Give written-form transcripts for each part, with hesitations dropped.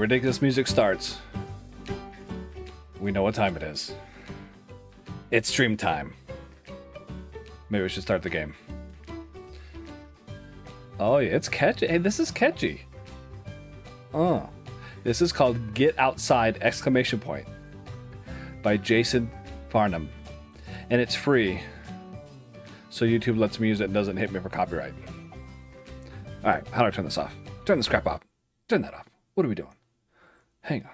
ridiculous music starts, we know what time it is. It's stream time. Maybe we should start the game. Oh yeah, it's catchy. Hey, this is catchy. Oh, this is called Get Outside! Exclamation point by Jason Farnham, and it's free, so YouTube lets me use it and doesn't hit me for copyright. All right, how do I turn this off? Turn this crap off. Turn that off. What are we doing? Hang on.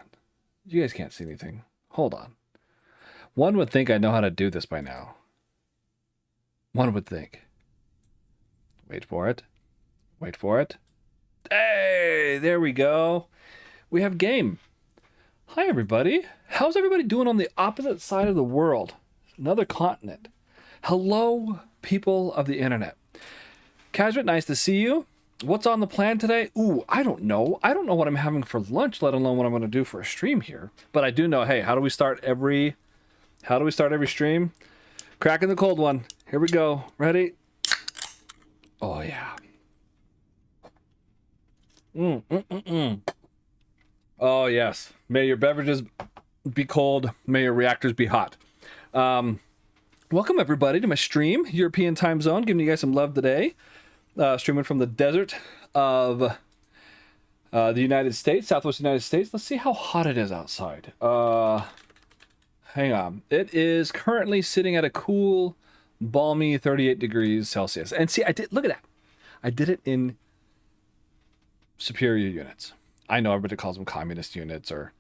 You guys can't see anything. Hold on. One would think I know how to do this by now. One would think. Wait for it. Wait for it. Hey, there we go. We have game. Hi, everybody. How's everybody doing on the opposite side of the world? Another continent. Hello, people of the internet. Kazrit, nice to see you. What's on the plan today? Ooh, I don't know. I don't know what I'm having for lunch, let alone what I'm going to do for a stream here. But I do know, hey, how do we start every stream? Cracking the cold one. Here we go. Ready? Oh, yeah. Oh, yes. May your beverages be cold. May your reactors be hot. Welcome, everybody, to my stream. European time zone. Giving you guys some love today. Streaming from the desert of the United States, Southwest United States. Let's see how hot it is outside. Hang on. It is currently sitting at a cool, balmy 38 degrees Celsius. And see, look at that. I did it in superior units. I know everybody calls them communist units or,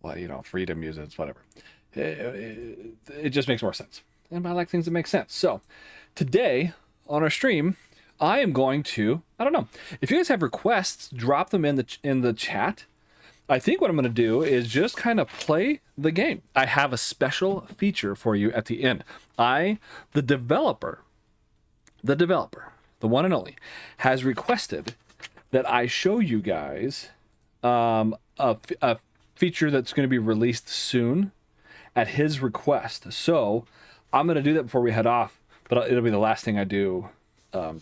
well, you know, freedom units, whatever. It just makes more sense. And I like things that make sense. So today on our stream, I am going to, I don't know, if you guys have requests, drop them in the chat. I think what I'm going to do is just kind of play the game. I have a special feature for you at the end. The developer, the one and only, has requested that I show you guys a feature that's going to be released soon at his request. So I'm going to do that before we head off, but it'll be the last thing I do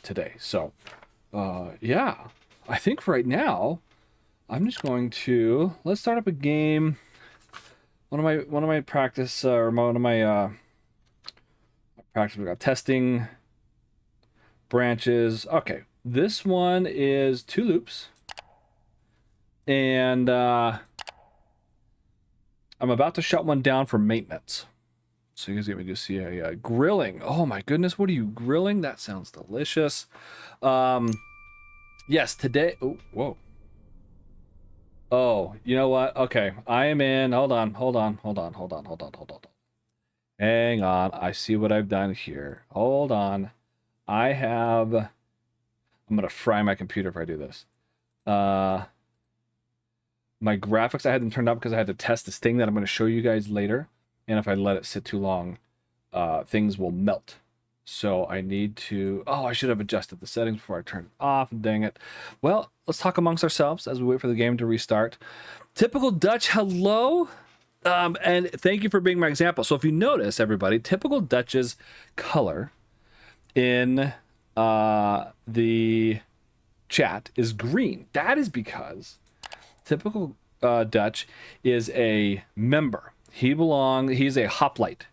today. So yeah, I think for right now I'm just going to let's start up a game. One of my practice or one of my practice, we got testing branches. Okay, this one is 2 loops, and I'm about to shut one down for maintenance. So you guys get me to see a grilling. Oh my goodness, what are you grilling? That sounds delicious. Yes, today. Oh, whoa. Oh, you know what? Okay, I am in. Hold on. Hang on. I see what I've done here. Hold on. I'm gonna fry my computer if I do this. My graphics, I had them turned up because I had to test this thing that I'm going to show you guys later. And if I let it sit too long, things will melt. So I need to... Oh, I should have adjusted the settings before I turned it off. Dang it. Well, let's talk amongst ourselves as we wait for the game to restart. Typical Dutch, hello. And thank you for being my example. So if you notice, everybody, Typical Dutch's color in the chat is green. That is because Typical Dutch is a member. He's a hoplite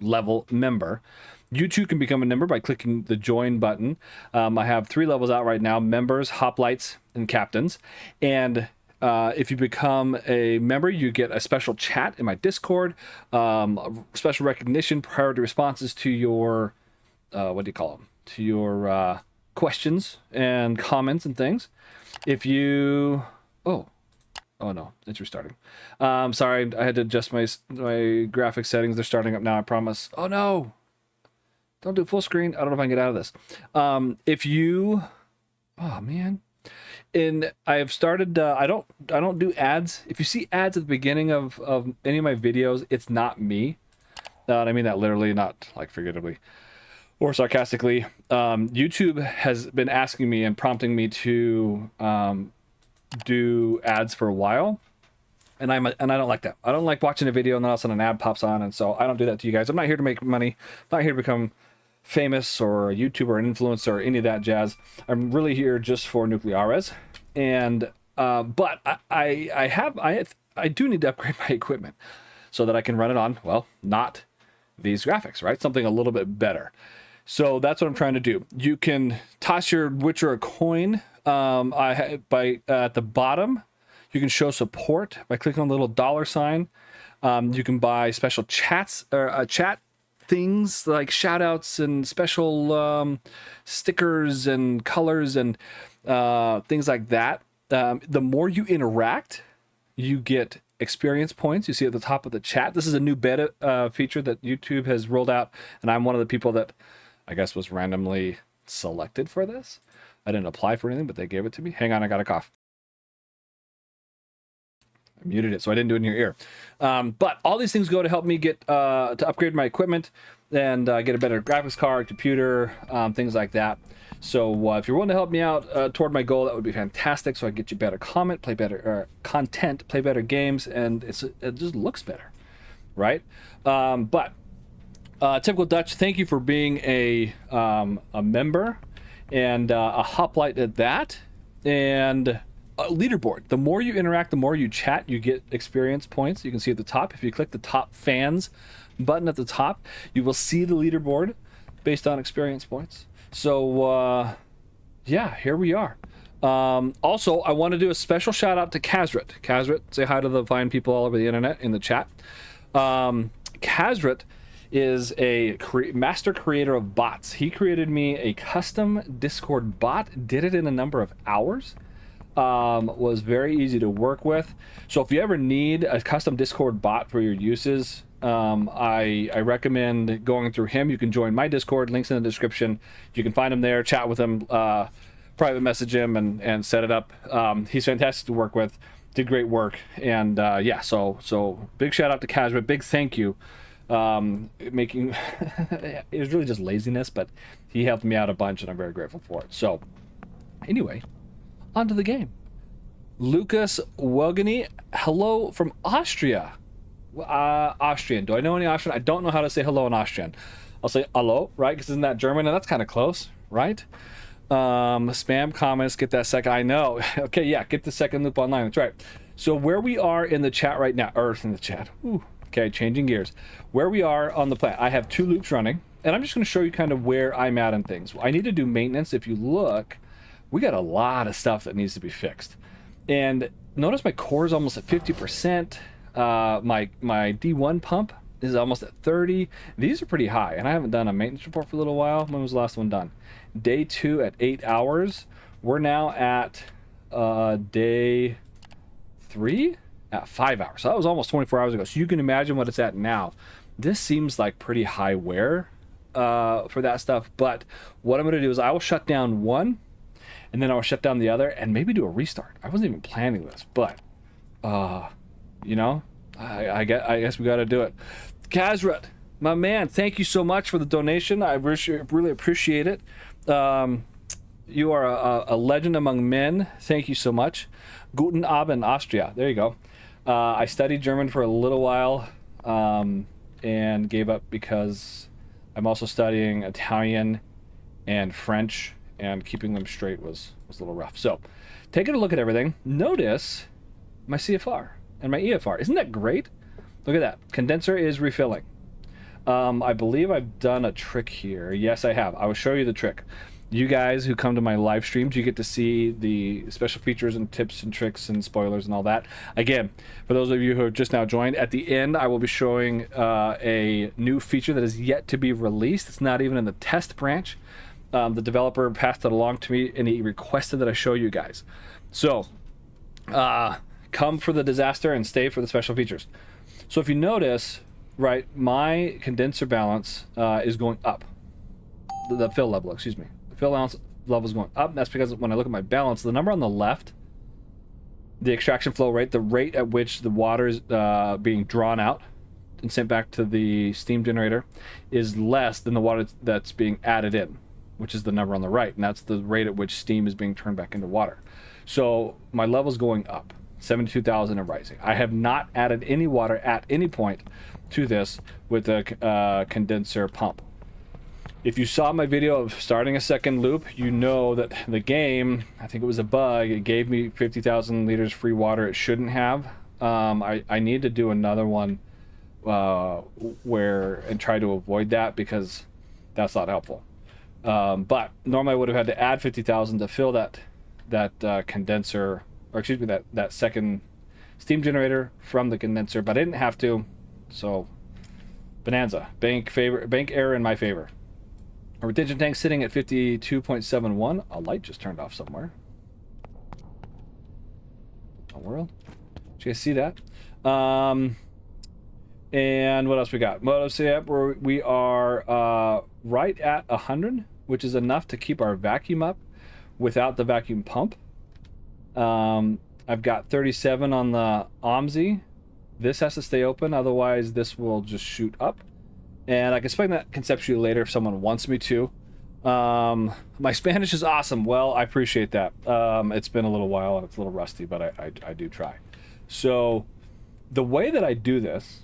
level member. You too can become a member by clicking the join button. I have 3 levels out right now: members, hoplites, and captains. And if you become a member, you get a special chat in my Discord, special recognition, priority responses to your what do you call them? To your questions and comments and things. If you Oh no, it's restarting. Sorry, I had to adjust my graphic settings. They're starting up now, I promise. Oh no! Don't do full screen. I don't know if I can get out of this. Oh man. I have started, I don't do ads. If you see ads at the beginning of any of my videos, it's not me. I mean that literally, not like figuratively or sarcastically. YouTube has been asking me and prompting me to do ads for a while, and I don't like that. I don't like watching a video and then all of a sudden an ad pops on, and so I don't do that to you guys. I'm not here to make money. I'm not here to become famous or a YouTuber or an influencer or any of that jazz. I'm really here just for Nucleares, and But I do need to upgrade my equipment so that I can run it on, well, not these graphics, right? Something a little bit better. So that's what I'm trying to do. You can toss your Witcher a coin at the bottom. You can show support by clicking on the little dollar sign. You can buy special chats or chat things like shout outs and special stickers and colors and things like that. The more you interact, you get experience points. You see at the top of the chat. This is a new beta feature that YouTube has rolled out, and I'm one of the people that I guess was randomly selected for this. I didn't apply for anything, but they gave it to me. Hang on, I got a cough. I muted it so I didn't do it in your ear. But all these things go to help me get to upgrade my equipment and get a better graphics card, computer, things like that. So if you're willing to help me out toward my goal, that would be fantastic. So I get you better content, play better games, and it just looks better, right? But Typical Dutch, thank you for being a member and a hoplite at that, and a leaderboard. The more you interact, the more you chat, you get experience points. You can see at the top, if you click the top fans button at the top, you will see the leaderboard based on experience points. So yeah, here we are. Also, I want to do a special shout out to Kazrit. Kazrit, say hi to the fine people all over the internet in the chat. Kazrit is a master creator of bots. He created me a custom Discord bot, did it in a number of hours. Was very easy to work with. So if you ever need a custom Discord bot for your uses, I recommend going through him. You can join my Discord, links in the description. You can find him there, chat with him, private message him, and set it up. He's fantastic to work with, did great work, and yeah, so big shout out to Kazra, big thank you. Making it was really just laziness, but he helped me out a bunch, and I'm very grateful for it. So anyway, on to the game. Lucas Welgany, hello from Austria. Austrian. Do I know any Austrian? I don't know how to say hello in Austrian. I'll say hello, right? Because isn't that German? And that's kind of close, right? Spam comments, get that second. I know. Okay, yeah, get the second loop online. That's right. So where we are in the chat right now, Earth in the chat. Ooh, okay, changing gears. Where we are on the plan, I have 2 loops running, and I'm just going to show you kind of where I'm at in things. I need to do maintenance. If you look, we got a lot of stuff that needs to be fixed. And notice my core is almost at 50%. My D1 pump is almost at 30. These are pretty high, and I haven't done a maintenance report for a little while. When was the last one done? Day 2 at 8 hours. We're now at day 3 at 5 hours. So that was almost 24 hours ago. So you can imagine what it's at now. This seems like pretty high wear for that stuff. But what I'm going to do is I will shut down one, and then I'll shut down the other, and maybe do a restart. I wasn't even planning this, but you know, I guess we got to do it. Kazrat, my man, thank you so much for the donation. I really appreciate it. You are a legend among men. Thank you so much. Guten Abend, Austria. There you go. I studied German for a little while and gave up because I'm also studying Italian and French, and keeping them straight was a little rough. So taking a look at everything, notice my CFR and my EFR. Isn't that great? Look at that. Condenser is refilling. I believe I've done a trick here. Yes, I have. I will show you the trick. You guys who come to my live streams, you get to see the special features and tips and tricks and spoilers and all that. Again, for those of you who have just now joined, at the end I will be showing a new feature that is yet to be released. It's not even in the test branch. The developer passed it along to me, and he requested that I show you guys. So come for the disaster and stay for the special features. So if you notice, right, my condenser balance is going up. The fill level, excuse me. The fill level is going up. That's because when I look at my balance, the number on the left, the extraction flow rate, the rate at which the water is being drawn out and sent back to the steam generator, is less than the water that's being added in, which is the number on the right, and that's the rate at which steam is being turned back into water. So my level's going up, 72,000 and rising. I have not added any water at any point to this with the condenser pump. If you saw my video of starting a second loop, you know that the game, I think it was a bug, it gave me 50,000 liters free water it shouldn't have. I need to do another one and try to avoid that, because that's not helpful. But normally I would have had to add 50,000 to fill that condenser, or excuse me, that second steam generator from the condenser, but I didn't have to. So bonanza, bank error in my favor. Our retention tank sitting at 52.71. A light just turned off somewhere. Oh, world. Did you guys see that? And what else we got? What else we have? We are right at 100, which is enough to keep our vacuum up without the vacuum pump. I've got 37 on the OMSI. This has to stay open, otherwise this will just shoot up. And I can explain that conceptually later if someone wants me to. My Spanish is awesome. Well, I appreciate that. It's been a little while and it's a little rusty, but I do try. So the way that I do this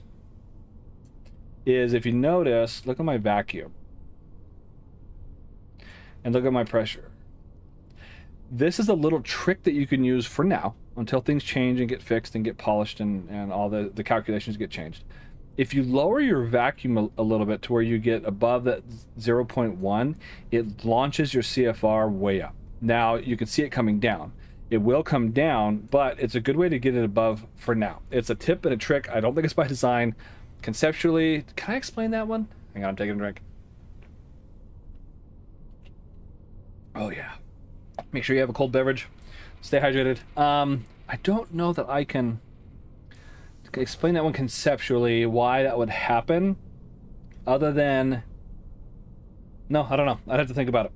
is, if you notice, look at my vacuum and look at my pressure. This is a little trick that you can use for now until things change and get fixed and get polished and all the calculations get changed. If you lower your vacuum a little bit to where you get above that 0.1, it launches your CFR way up. Now you can see it coming down. It will come down, but it's a good way to get it above for now. It's a tip and a trick. I don't think it's by design. Conceptually, can I explain that one? Hang on, I'm taking a drink. Oh yeah. Make sure you have a cold beverage. Stay hydrated. I don't know that I can explain that one conceptually, why that would happen, other than, no, I don't know. I'd have to think about it.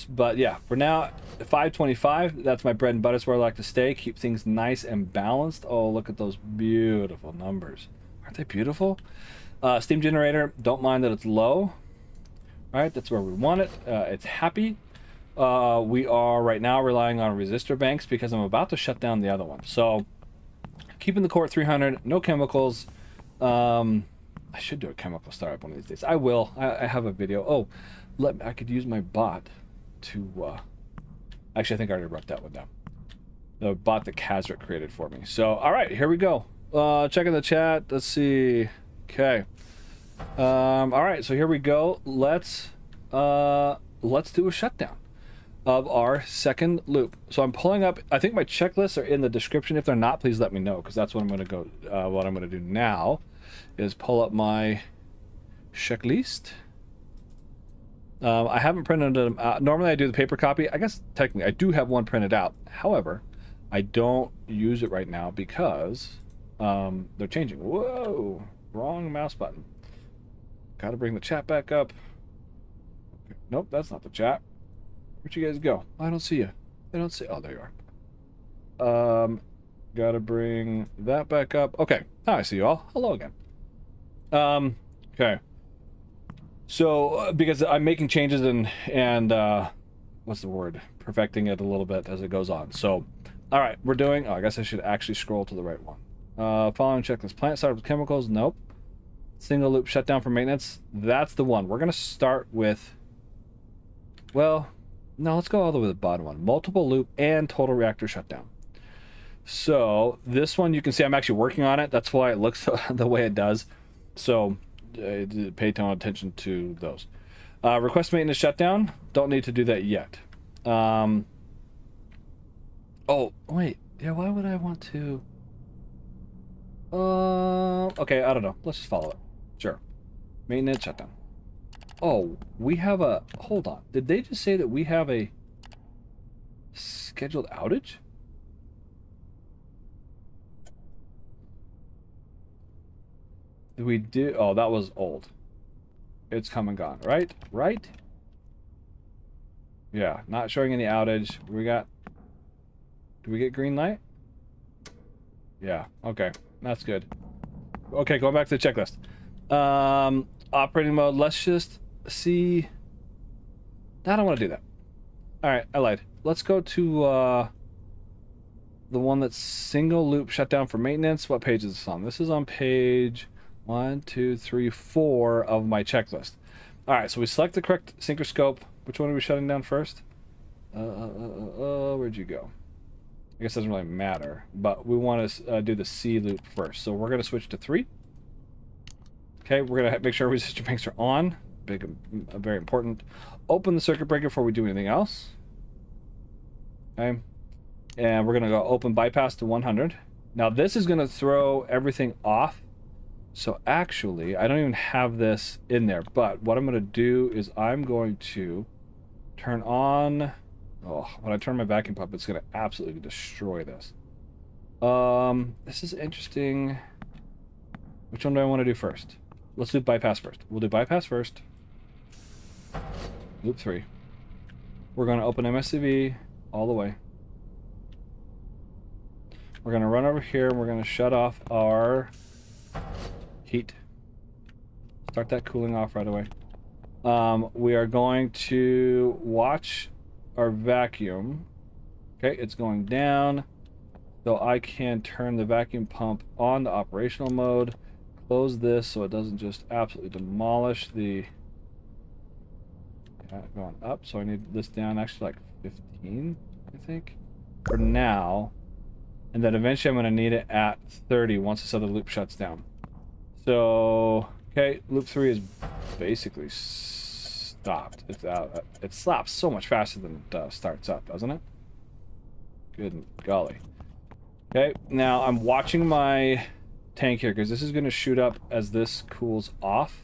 But yeah, for now, 525, that's my bread and butter. It's where I like to stay, keep things nice and balanced. Oh, look at those beautiful numbers. Aren't they beautiful? Steam generator, don't mind that it's low. All right, that's where we want it. It's happy. We are right now relying on resistor banks because I'm about to shut down the other one. So keeping the core at 300, no chemicals. I should do a chemical startup one of these days. I will. I have a video. Oh, I could use my bot to. Actually, I think I already wrote that one down. The bot that Kazric created for me. So, all right, here we go. Checking the chat. Let's see. Okay. All right, so here we go. Let's do a shutdown of our second loop. So I'm pulling up, I think my checklists are in the description. If they're not, please let me know, because that's what I'm going to go, what I'm going to do now is pull up my checklist. I haven't printed them out. Normally I do the paper copy. I guess technically I do have one printed out. However, I don't use it right now because they're changing. Whoa, wrong mouse button. Got to bring the chat back up. Okay. Nope, that's not the chat. Where'd you guys go? I don't see you. I don't see. Oh, there you are. Gotta bring that back up. Okay. Now I see you all. Hello again. Okay. So because I'm making changes and what's the word? Perfecting it a little bit as it goes on. So, all right, we're doing. Oh, I guess I should actually scroll to the right one. Following checklist: plant startup with chemicals. Nope. Single loop shutdown for maintenance. That's the one. We're gonna start with. Well. No, let's go all the way to the bottom one. Multiple loop and total reactor shutdown. So this one, you can see I'm actually working on it. That's why it looks the way it does. So pay attention to those. Request maintenance shutdown. Don't need to do that yet. Oh, wait. Yeah, why would I want to? Okay, I don't know. Let's just follow it. Sure. Maintenance shutdown. Oh, we have a... Hold on. Did they just say that we have a scheduled outage? We did... Oh, that was old. It's come and gone, right? Right? Yeah, not showing any outage. We got... Do we get green light? Yeah, okay. That's good. Okay, going back to the checklist. Operating mode, let's just... see, I don't want to do that. All right, I lied. Let's go to the one that's single loop shutdown for maintenance. What page is this on? This is on page 1, 2, 3, 4 of my checklist. All right, so we select the correct sinker scope. Which one are we shutting down first? Where'd you go? I guess it doesn't really matter, but we want to do the C loop first. So we're going to switch to 3. Okay, we're going to make sure resistor banks are on. Big, very important. Open the circuit breaker before we do anything else. Okay, and we're going to go open bypass to 100. Now this is going to throw everything off. So actually, I don't even have this in there, but what I'm going to do is I'm going to turn on... Oh, when I turn my vacuum pump, it's going to absolutely destroy this. This is interesting. Which one do I want to do first? Let's do bypass first. We'll do bypass first. Loop 3. We're going to open MSCV all the way. We're going to run over here and we're going to shut off our heat. Start that cooling off right away. We are going to watch our vacuum. Okay, it's going down. So I can turn the vacuum pump on the operational mode. Close this so it doesn't just absolutely demolish the... Yeah, going up. So I need this down actually like 15, I think, for now. And then eventually I'm going to need it at 30 once this other loop shuts down. So, okay, loop 3 is basically stopped. It stops so much faster than it starts up, doesn't it? Good golly. Okay, now I'm watching my tank here because this is going to shoot up as this cools off.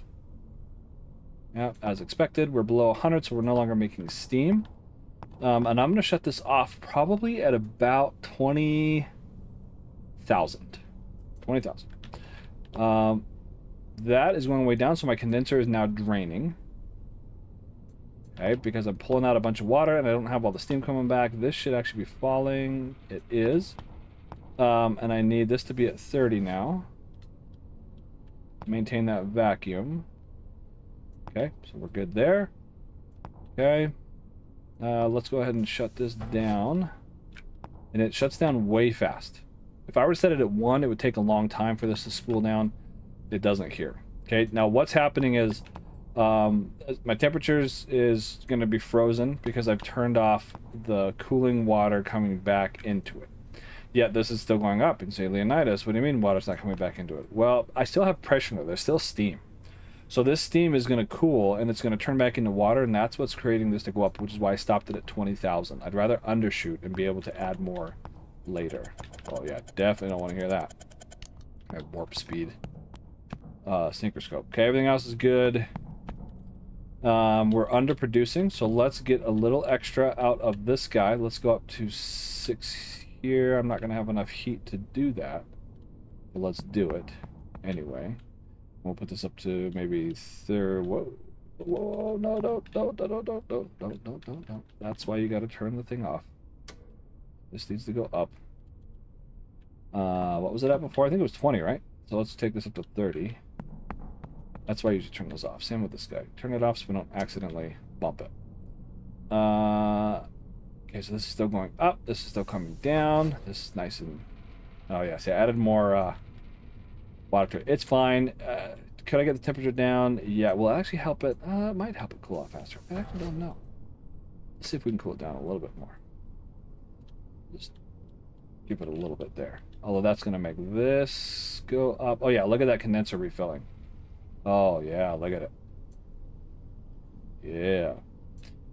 Yeah, as expected, we're below 100, so we're no longer making steam. And I'm going to shut this off probably at about 20,000. 20,000. That is going way down, so my condenser is now draining. Okay, because I'm pulling out a bunch of water and I don't have all the steam coming back. This should actually be falling. It is. And I need this to be at 30 now. Maintain that vacuum. Okay, so we're good there. Okay. Let's go ahead and shut this down. And it shuts down way fast. If I were to set it at 1, it would take a long time for this to spool down. It doesn't here. Okay, now what's happening is my temperatures is going to be frozen because I've turned off the cooling water coming back into it. Yet this is still going up. And say, Leonidas, what do you mean water's not coming back into it? Well, I still have pressure there. There's still steam. So this steam is going to cool and it's going to turn back into water, and that's what's creating this to go up, which is why I stopped it at 20,000. I'd rather undershoot and be able to add more later. Oh yeah, definitely don't want to hear that. I have warp speed. Sinker scope. Okay, everything else is good. We're underproducing, so let's get a little extra out of this guy. Let's go up to 6 here. I'm not going to have enough heat to do that, but let's do it anyway. We'll put this up to maybe third. Whoa, no, don't. That's why you got to turn the thing off. This needs to go up. What was it at before? I think it was 20, right? So let's take this up to 30. That's why you should turn those off. Same with this guy. Turn it off so we don't accidentally bump it. Okay, so this is still going up. This is still coming down. This is nice and... Oh, yeah. See, I added more water to it. It's fine. Could I get the temperature down? Yeah, will it actually help it? It might help it cool off faster. I actually don't know. Let's see if we can cool it down a little bit more. Just give it a little bit there. Although that's going to make this go up. Oh, yeah, look at that condenser refilling. Oh, yeah, look at it. Yeah.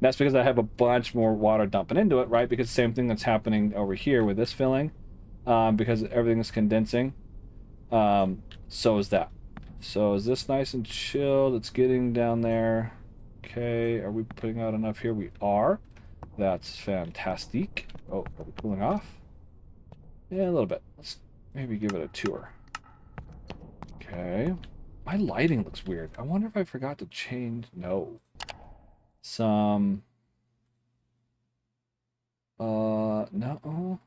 That's because I have a bunch more water dumping into it, right? Because same thing that's happening over here with this filling. Because everything is condensing. So is that. So is this nice and chilled? It's getting down there. Okay, are we putting out enough here? We are. That's fantastic. Oh, are we cooling off? Yeah, a little bit. Let's maybe give it a tour. Okay. My lighting looks weird. I wonder if I forgot to change... No. Some... No.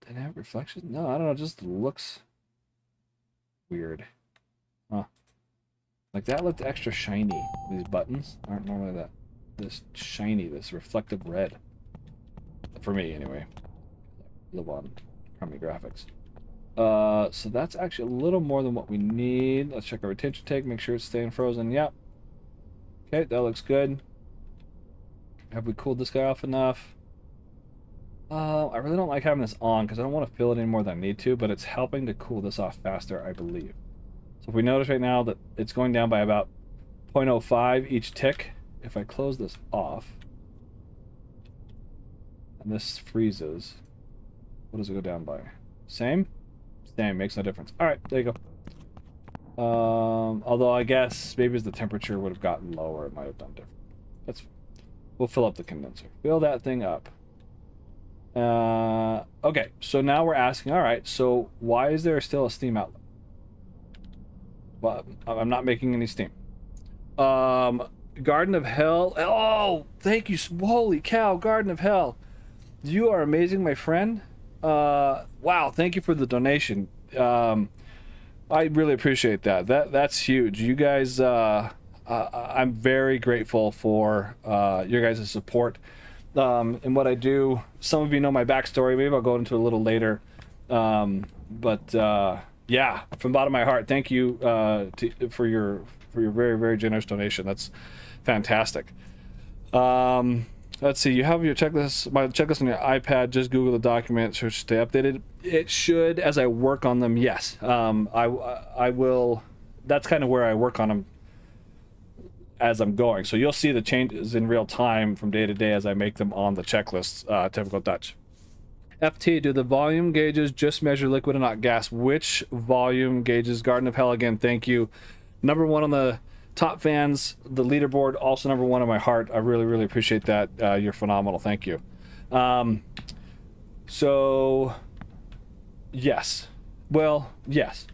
Did it have reflections? No, I don't know. It just looks weird. Huh. Like that looked extra shiny. These buttons aren't normally this shiny, this reflective red. For me, anyway. Live on crummy graphics. So that's actually a little more than what we need. Let's check our retention tank, make sure it's staying frozen. Yep. Okay, that looks good. Have we cooled this guy off enough? I really don't like having this on because I don't want to fill it any more than I need to, but it's helping to cool this off faster, I believe. So if we notice right now that it's going down by about 0.05 each tick, if I close this off, and this freezes, what does it go down by? Same? Same, makes no difference. Alright, there you go. Although I guess maybe as the temperature would have gotten lower, it might have done different. We'll fill up the condenser. Fill that thing up. Okay, so now we're asking, alright, so why is there still a steam outlet? Well, I'm not making any steam. Garden of Hell. Oh, thank you. Holy cow, Garden of Hell. You are amazing, my friend. Wow, thank you for the donation. I really appreciate that. That's huge. You guys, I'm very grateful for your guys' support. And what I do, some of you know my backstory. Maybe I'll go into it a little later. Yeah, from the bottom of my heart, thank you for your very, very generous donation. That's fantastic. Let's see. You have your checklist, my checklist on your iPad. Just Google the document, search, stay updated. It should, as I work on them. Yes, I will. That's kind of where I work on them as I'm going. So you'll see the changes in real time from day to day as I make them on the checklists. Typical Dutch. FT, do the volume gauges just measure liquid and not gas? Which volume gauges? Garden of Hell again, thank you. Number one on the top fans, the leaderboard, also number one on my heart. I really, really appreciate that. You're phenomenal. Thank you. So, yes. Well, yes.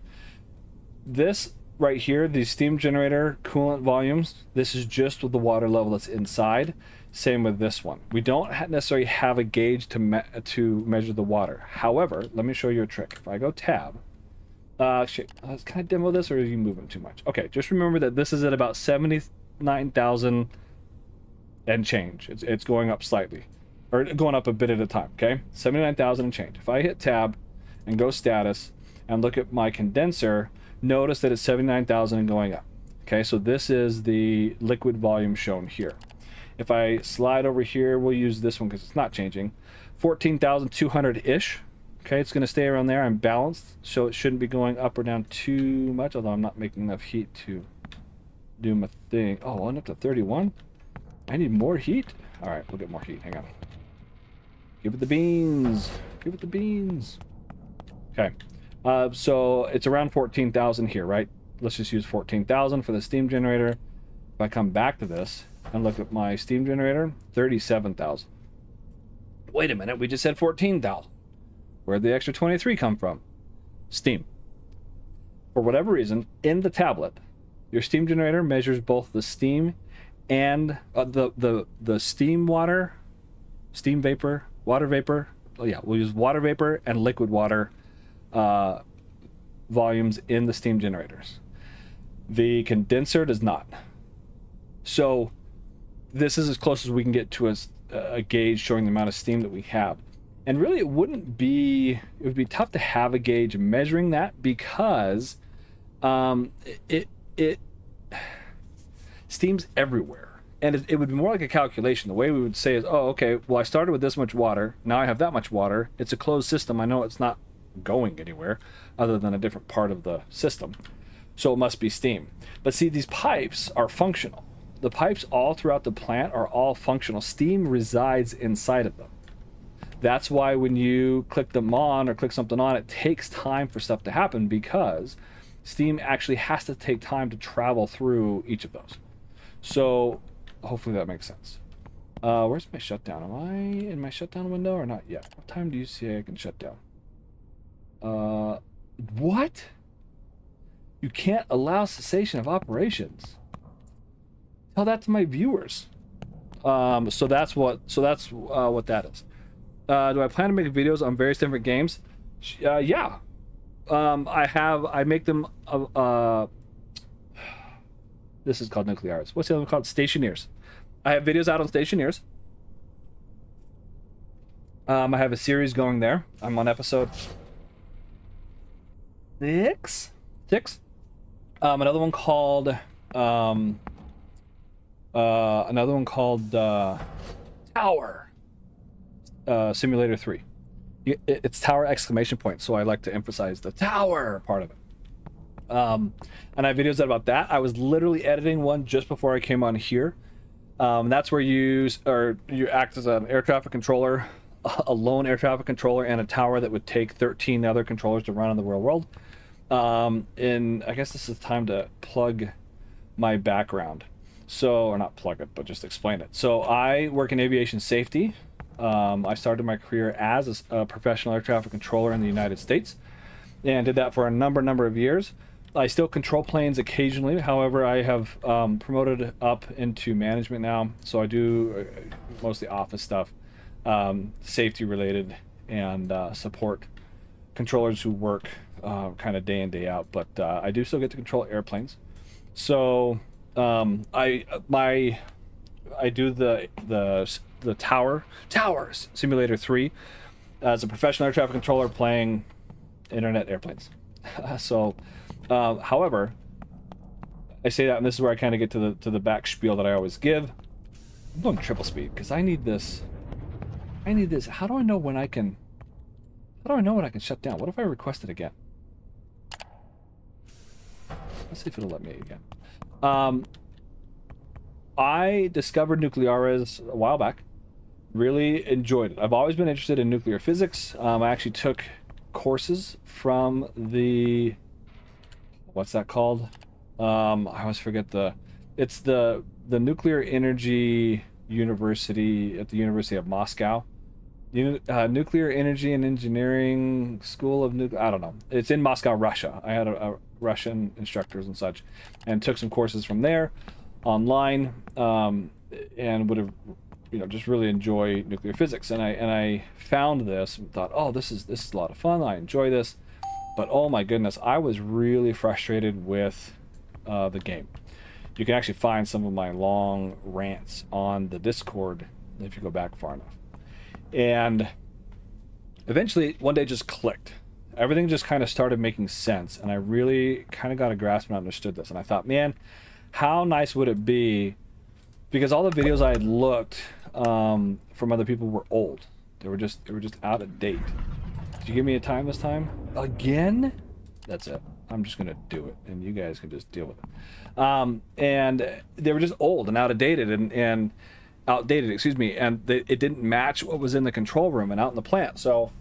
This right here, the steam generator coolant volumes, this is just with the water level that's inside. Same with this one. We don't necessarily have a gauge to measure the water. However, let me show you a trick. If I go tab, can I demo this, or are you moving too much? Okay, just remember that this is at about 79,000 and change. It's going up slightly, or going up a bit at a time, okay? 79,000 and change. If I hit tab and go status and look at my condenser, notice that it's 79,000 and going up. Okay, so this is the liquid volume shown here. If I slide over here, we'll use this one because it's not changing. 14,200-ish. Okay, it's going to stay around there. I'm balanced, so it shouldn't be going up or down too much, although I'm not making enough heat to do my thing. Oh, I went up to 31? I need more heat? All right, we'll get more heat. Hang on. Give it the beans. Give it the beans. Okay, so it's around 14,000 here, right? Let's just use 14,000 for the steam generator. If I come back to this and look at my steam generator, 37,000. Wait a minute, we just said 14,000. Where'd the extra 23 come from? Steam. For whatever reason, in the tablet, your steam generator measures both the steam and the steam water, steam vapor, water vapor. Oh yeah, we'll use water vapor and liquid water volumes in the steam generators. The condenser does not. So this is as close as we can get to a gauge showing the amount of steam that we have. And really it would be tough to have a gauge measuring that because it steam's everywhere. And it would be more like a calculation. The way we would say is, oh, okay, well, I started with this much water. Now I have that much water. It's a closed system. I know it's not going anywhere other than a different part of the system. So it must be steam. But see, these pipes are functional. The pipes all throughout the plant are all functional. Steam resides inside of them. That's why when you click them on or click something on, it takes time for stuff to happen because steam actually has to take time to travel through each of those. So hopefully that makes sense. Where's my shutdown? Am I in my shutdown window or not yet? What time do you see I can shut down? What? You can't allow cessation of operations. Tell that to my viewers. So that's what that is. Do I plan to make videos on various different games? Yeah. I make them. This is called Nuclears. What's the other one called? Stationeers. I have videos out on Stationeers. I have a series going there. I'm on episode 6. Another one called Another one called Tower Simulator 3. It's Tower exclamation point, so I like to emphasize the tower part of it. And I have videos about that. I was literally editing one just before I came on here. That's where you act as an air traffic controller, a lone air traffic controller, and a tower that would take 13 other controllers to run in the real world. And I guess this is time to plug my background. So, or not plug it, but just explain it. So I work in aviation safety. I started my career as a professional air traffic controller in the United States and did that for a number of years. I still control planes occasionally. However, I have promoted up into management now. So I do mostly office stuff, safety related, and support controllers who work kind of day in, day out. But I do still get to control airplanes. So I do the Towers Simulator 3 as a professional air traffic controller playing internet airplanes. However, I say that, and this is where I kind of get to the back spiel that I always give. I'm going triple speed because I need this. How do I know when I can shut down? What if I request it again? Let's see if it'll let me again. I discovered Nucleares a while back. Really enjoyed it. I've always been interested in nuclear physics. I actually took courses from the, what's that called? I always forget it's the Nuclear Energy University at the University of Moscow. Nuclear Energy and Engineering School of I don't know. It's in Moscow, Russia. I had a Russian instructors and such, and took some courses from there online, and would have, just really enjoy nuclear physics. And I found this and thought, oh, this is a lot of fun. I enjoy this, but oh my goodness, I was really frustrated with the game. You can actually find some of my long rants on the Discord if you go back far enough. And eventually, one day, just clicked. Everything just kind of started making sense, and I really kind of got a grasp and understood this. And I thought, man, how nice would it be? Because all the videos I had looked from other people were old. They were just out of date. Did you give me a time this time? Again? That's it. I'm just gonna do it, and you guys can just deal with it. And they were just old and outdated, and outdated, excuse me, and it didn't match what was in the control room and out in the plant. So,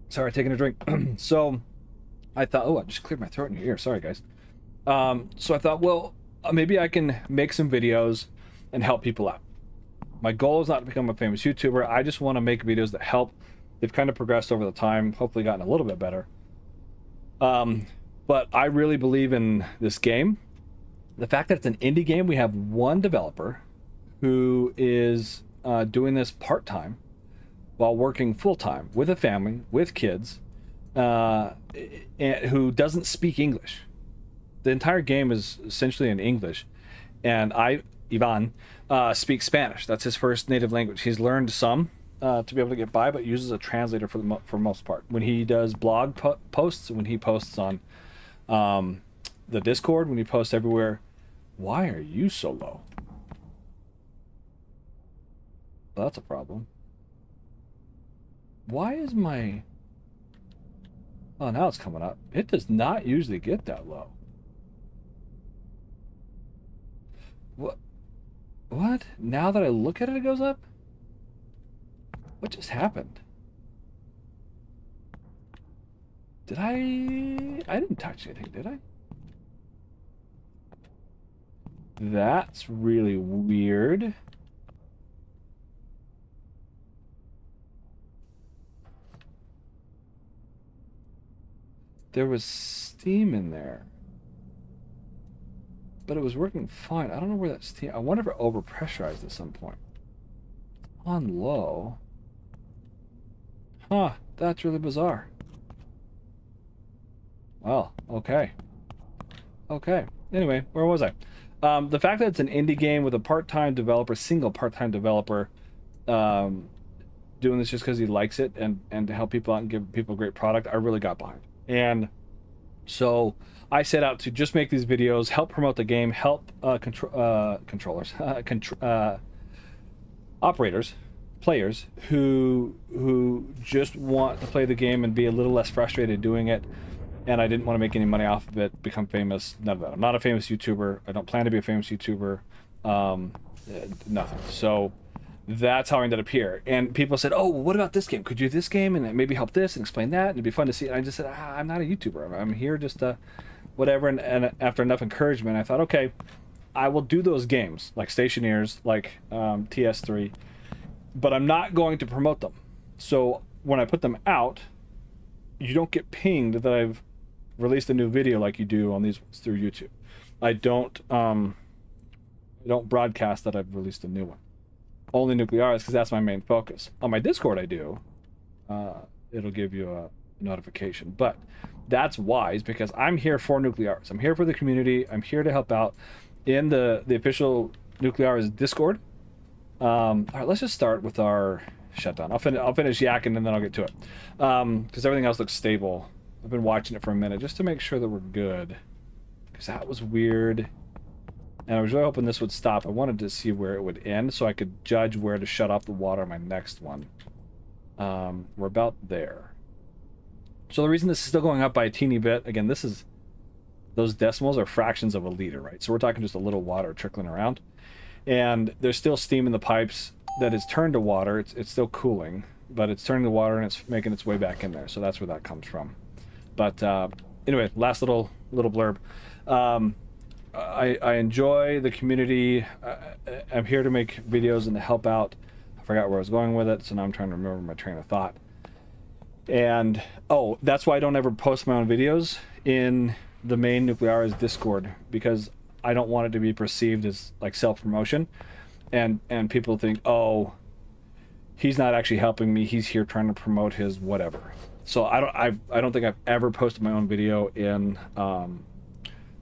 sorry, taking a drink. So, I thought, oh, I just cleared my throat in your ear. Sorry, guys. So I thought, well, maybe I can make some videos and help people out. My goal is not to become a famous YouTuber. I just want to make videos that help. They've kind of progressed over the time, hopefully gotten a little bit better. But I really believe in this game. The fact that it's an indie game, we have one developer who is doing this part-time while working full-time with a family, with kids, and who doesn't speak English. The entire game is essentially in English, and Ivan speaks Spanish. That's his first native language. He's learned some to be able to get by, but uses a translator for most part. When he does blog posts, when he posts on the Discord, when he posts everywhere. Why are you so low? Well, that's a problem. Why is my... Oh, now it's coming up. It does not usually get that low. What? Now that I look at it, it goes up? What just happened? Did I didn't touch anything, did I? That's really weird. There was steam in there, but it was working fine. I don't know where that steam... I wonder if it overpressurized at some point. On low. Huh, that's really bizarre. Well, okay. Okay. Anyway, where was I? The fact that it's an indie game with a part-time developer, single part-time developer, doing this just because he likes it and to help people out and give people a great product, I really got behind. And So I set out to just make these videos, help promote the game, help controllers, operators, players who just want to play the game and be a little less frustrated doing it. And I didn't want to make any money off of it, become famous, none of that. I'm not a famous YouTuber. I don't plan to be a famous YouTuber. Nothing. So that's how I ended up here. And people said, oh, well, what about this game? Could you do this game and maybe help this and explain that? And it'd be fun to see. And I just said, I'm not a YouTuber. I'm here just whatever. And after enough encouragement, I thought, okay, I will do those games like Stationeers, like TS3, but I'm not going to promote them. So when I put them out, you don't get pinged that I've released a new video like you do on these ones through YouTube. I don't broadcast that I've released a new one. Only Nuclearis, because that's my main focus. On my Discord I do. It'll give you a notification. But that's wise, because I'm here for Nuclearis. I'm here for the community. I'm here to help out in the official Nuclearis Discord. All right, let's just start with our shutdown. I'll finish yakking and then I'll get to it. Because everything else looks stable. I've been watching it for a minute just to make sure that we're good. Because that was weird. And I was really hoping this would stop. I wanted to see where it would end so I could judge where to shut off the water on my next one. We're about there. So the reason this is still going up by a teeny bit, again, this is, those decimals are fractions of a liter, right? So we're talking just a little water trickling around. And there's still steam in the pipes that is turned to water. It's still cooling, but it's turning to water and it's making its way back in there. So that's where that comes from. But anyway, last little blurb. I enjoy the community. I'm here to make videos and to help out. I forgot where I was going with it, so now I'm trying to remember my train of thought. And oh, that's why I don't ever post my own videos in the main Nuclearis Discord, because I don't want it to be perceived as like self-promotion, and people think, oh, he's not actually helping me, he's here trying to promote his whatever. So I don't think I've ever posted my own video in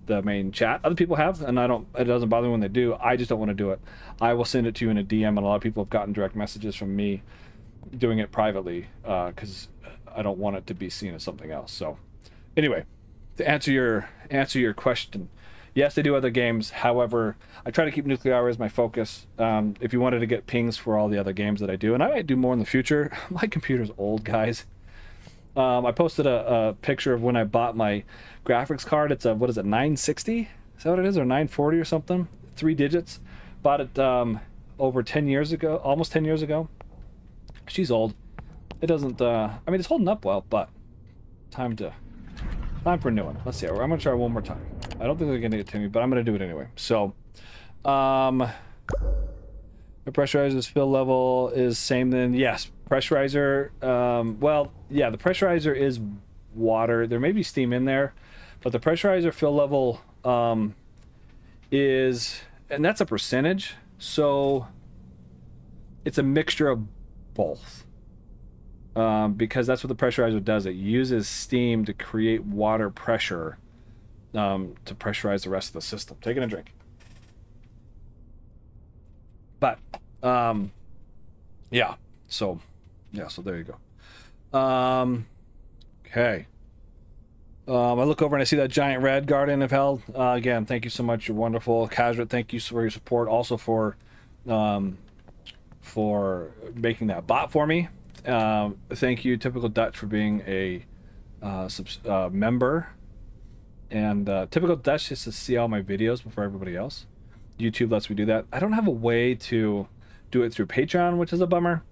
the main chat. Other people have, and it doesn't bother me when they do. I just don't want to do it. I will send it to you in a DM, and a lot of people have gotten direct messages from me doing it privately, because I don't want it to be seen as something else. So anyway, to answer your question, yes, they do other games. However, I try to keep Nuclear as my focus. If you wanted to get pings for all the other games that I do, and I might do more in the future. My computer's old, guys. I posted a picture of when I bought my graphics card. It's a, what is it, 960? Is that what it is? Or 940 or something? 3 digits. Bought it over 10 years ago, almost 10 years ago. She's old. It doesn't, I mean, it's holding up well, but time for a new one. Let's see. I'm going to try one more time. I don't think they're going to get to me, but I'm going to do it anyway. So, the pressurizer's fill level is same then. Yes, pressurizer. Well, yeah, the pressurizer is water. There may be steam in there, but the pressurizer fill level is, and that's a percentage. So it's a mixture of both. Because that's what the pressurizer does. It uses steam to create water pressure to pressurize the rest of the system. Taking a drink. But yeah, so there you go. Okay. I look over and I see that giant red Guardian of Hell. Again, thank you so much. You're wonderful. Kazrat, thank you for your support. Also for making that bot for me. Thank you, Typical Dutch, for being a member. And Typical Dutch is to see all my videos before everybody else. YouTube lets me do that. I don't have a way to do it through Patreon, which is a bummer.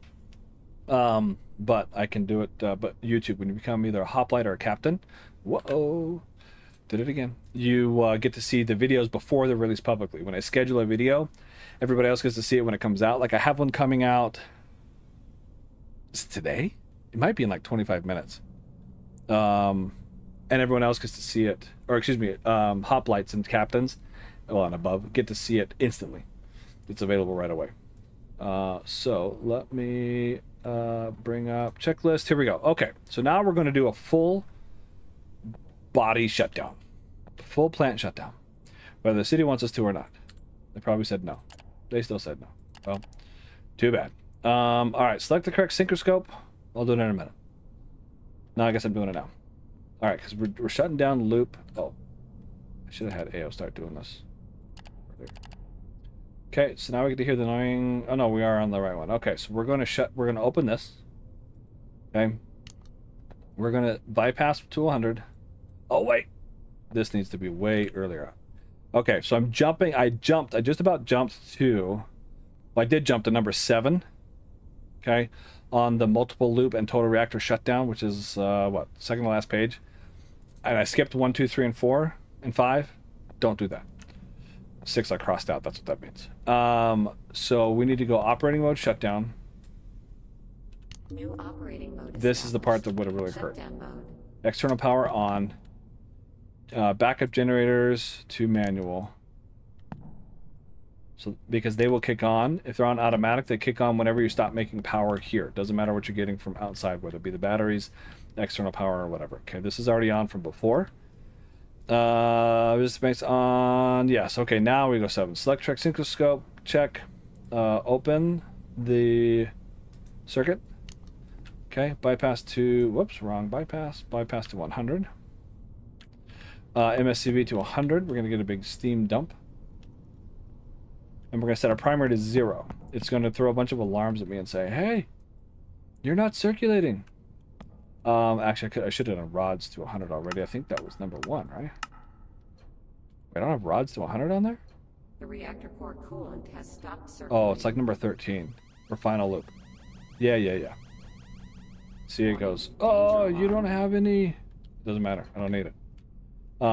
But I can do it. But YouTube, when you become either a hoplite or a captain, whoa, did it again. You get to see the videos before they're released publicly. When I schedule a video, everybody else gets to see it when it comes out. Like I have one coming out. Is it today? It might be in like 25 minutes. And everyone else gets to see it, or excuse me, hoplites and captains, well, and above, get to see it instantly. It's available right away. So let me bring up checklist. Here we go. Okay, so now we're going to do a full body shutdown, full plant shutdown, whether the city wants us to or not. They probably said no. They still said no. Well, too bad. All right, select the correct synchro scope. I'll do it in a minute. No, I guess I'm doing it now. All right, because we're shutting down loop. Oh, I should have had AO start doing this. Okay, so now we get to hear the annoying. Oh no, we are on the right one. Okay, so we're going to open this. Okay, we're going to bypass to 100. Oh wait, this needs to be way earlier. Okay, so I'm jumping. I just about jumped to. Well, I did jump to number 7. Okay, on the multiple loop and total reactor shutdown, which is what, second to last page. And I skipped 1, 2, 3, and 4 and 5. Don't do that. 6 I crossed out. That's what that means. So we need to go operating mode shutdown. New operating mode. This is the part that would have really hurt. Mode. External power on. Backup generators to manual. So because they will kick on. If they're on automatic, they kick on whenever you stop making power here. Doesn't matter what you're getting from outside, whether it be the batteries, external power, or whatever. Okay, this is already on from before. This makes on. Yes, okay, now we go 7. Select track synchroscope, check. Open the circuit. Okay, bypass to, whoops, wrong bypass. Bypass to 100. MSCV to 100. We're going to get a big steam dump. And we're going to set our primary to 0. It's going to throw a bunch of alarms at me and say, hey, you're not circulating. Actually, I should have done rods to 100 already. I think that was number 1, right? Wait, I don't have rods to 100 on there? The reactor core coolant has stopped circulating. Oh, it's like number 13 for final loop. Yeah. See, it goes, oh, you don't have any. Doesn't matter. I don't need it.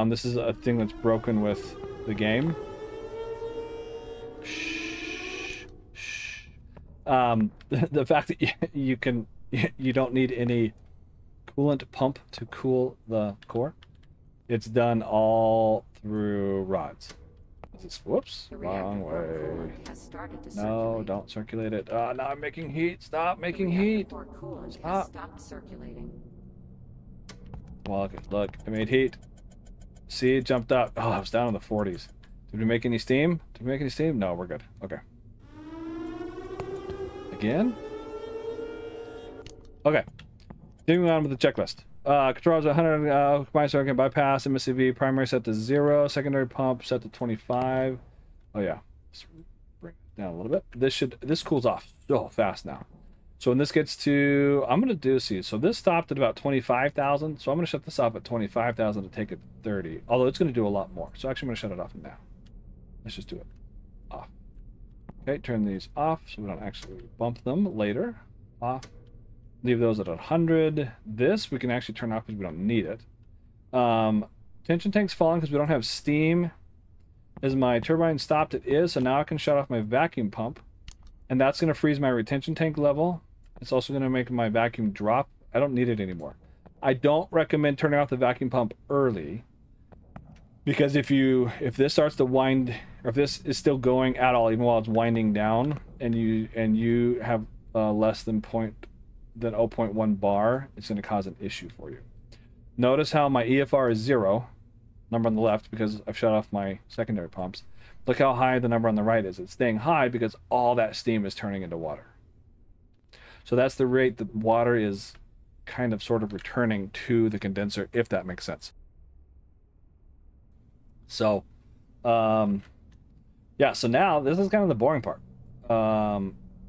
This is a thing that's broken with the game. Shh. The fact that you don't need any coolant pump to cool the core. It's done all through rods. Whoops, wrong way. No, don't circulate it. Now I'm making heat. Stop making heat. Stop. Well, look, I made heat. See, it jumped up. Oh, I was down in the 40s. Did we make any steam? No, we're good. Okay. Again? Okay. Continuing on with the checklist. Controls 100, combined circuit bypass, MSCV, primary set to 0, secondary pump set to 25. Oh yeah. Let's bring it down a little bit. This cools off so fast now. So when this gets to, I'm gonna so this stopped at about 25,000, so I'm gonna shut this off at 25,000 to take it to 30. Although it's gonna do a lot more. So actually I'm gonna shut it off now. Let's just do it. Off. Okay, turn these off so we don't actually bump them later. Off. Leave those at 100. This we can actually turn off because we don't need it. Tension tank's falling because we don't have steam. Is my turbine stopped? It is. So now I can shut off my vacuum pump. And that's going to freeze my retention tank level. It's also going to make my vacuum drop. I don't need it anymore. I don't recommend turning off the vacuum pump early. Because if this starts to wind, or if this is still going at all, even while it's winding down, and you have less than 0.1 bar, it's going to cause an issue for you. Notice how my EFR is 0, number on the left, because I've shut off my secondary pumps. Look how high the number on the right is. It's staying high because all that steam is turning into water. So that's the rate that water is kind of sort of returning to the condenser, if that makes sense. So, yeah, so now this is kind of the boring part.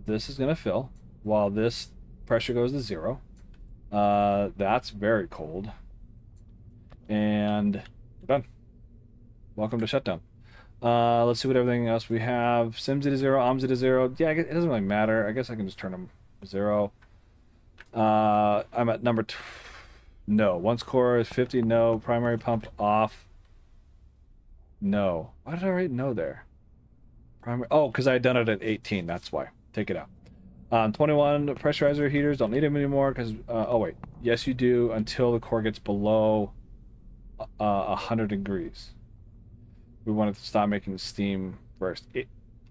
This is going to fill while this pressure goes to 0. That's very cold. And we're done. Welcome to shutdown. Let's see what everything else we have. SIMZ to 0, OMZ to 0. Yeah, it doesn't really matter. I guess I can just turn them 0. I'm at number no. Once core is 50, no. Primary pump off. No. Why did I write no there? Primary. Oh, because I had done it at 18. That's why. Take it out. 21 pressurizer heaters. Don't need them anymore because. Oh wait. Yes, you do until the core gets below 100 degrees. We wanted to stop making steam first.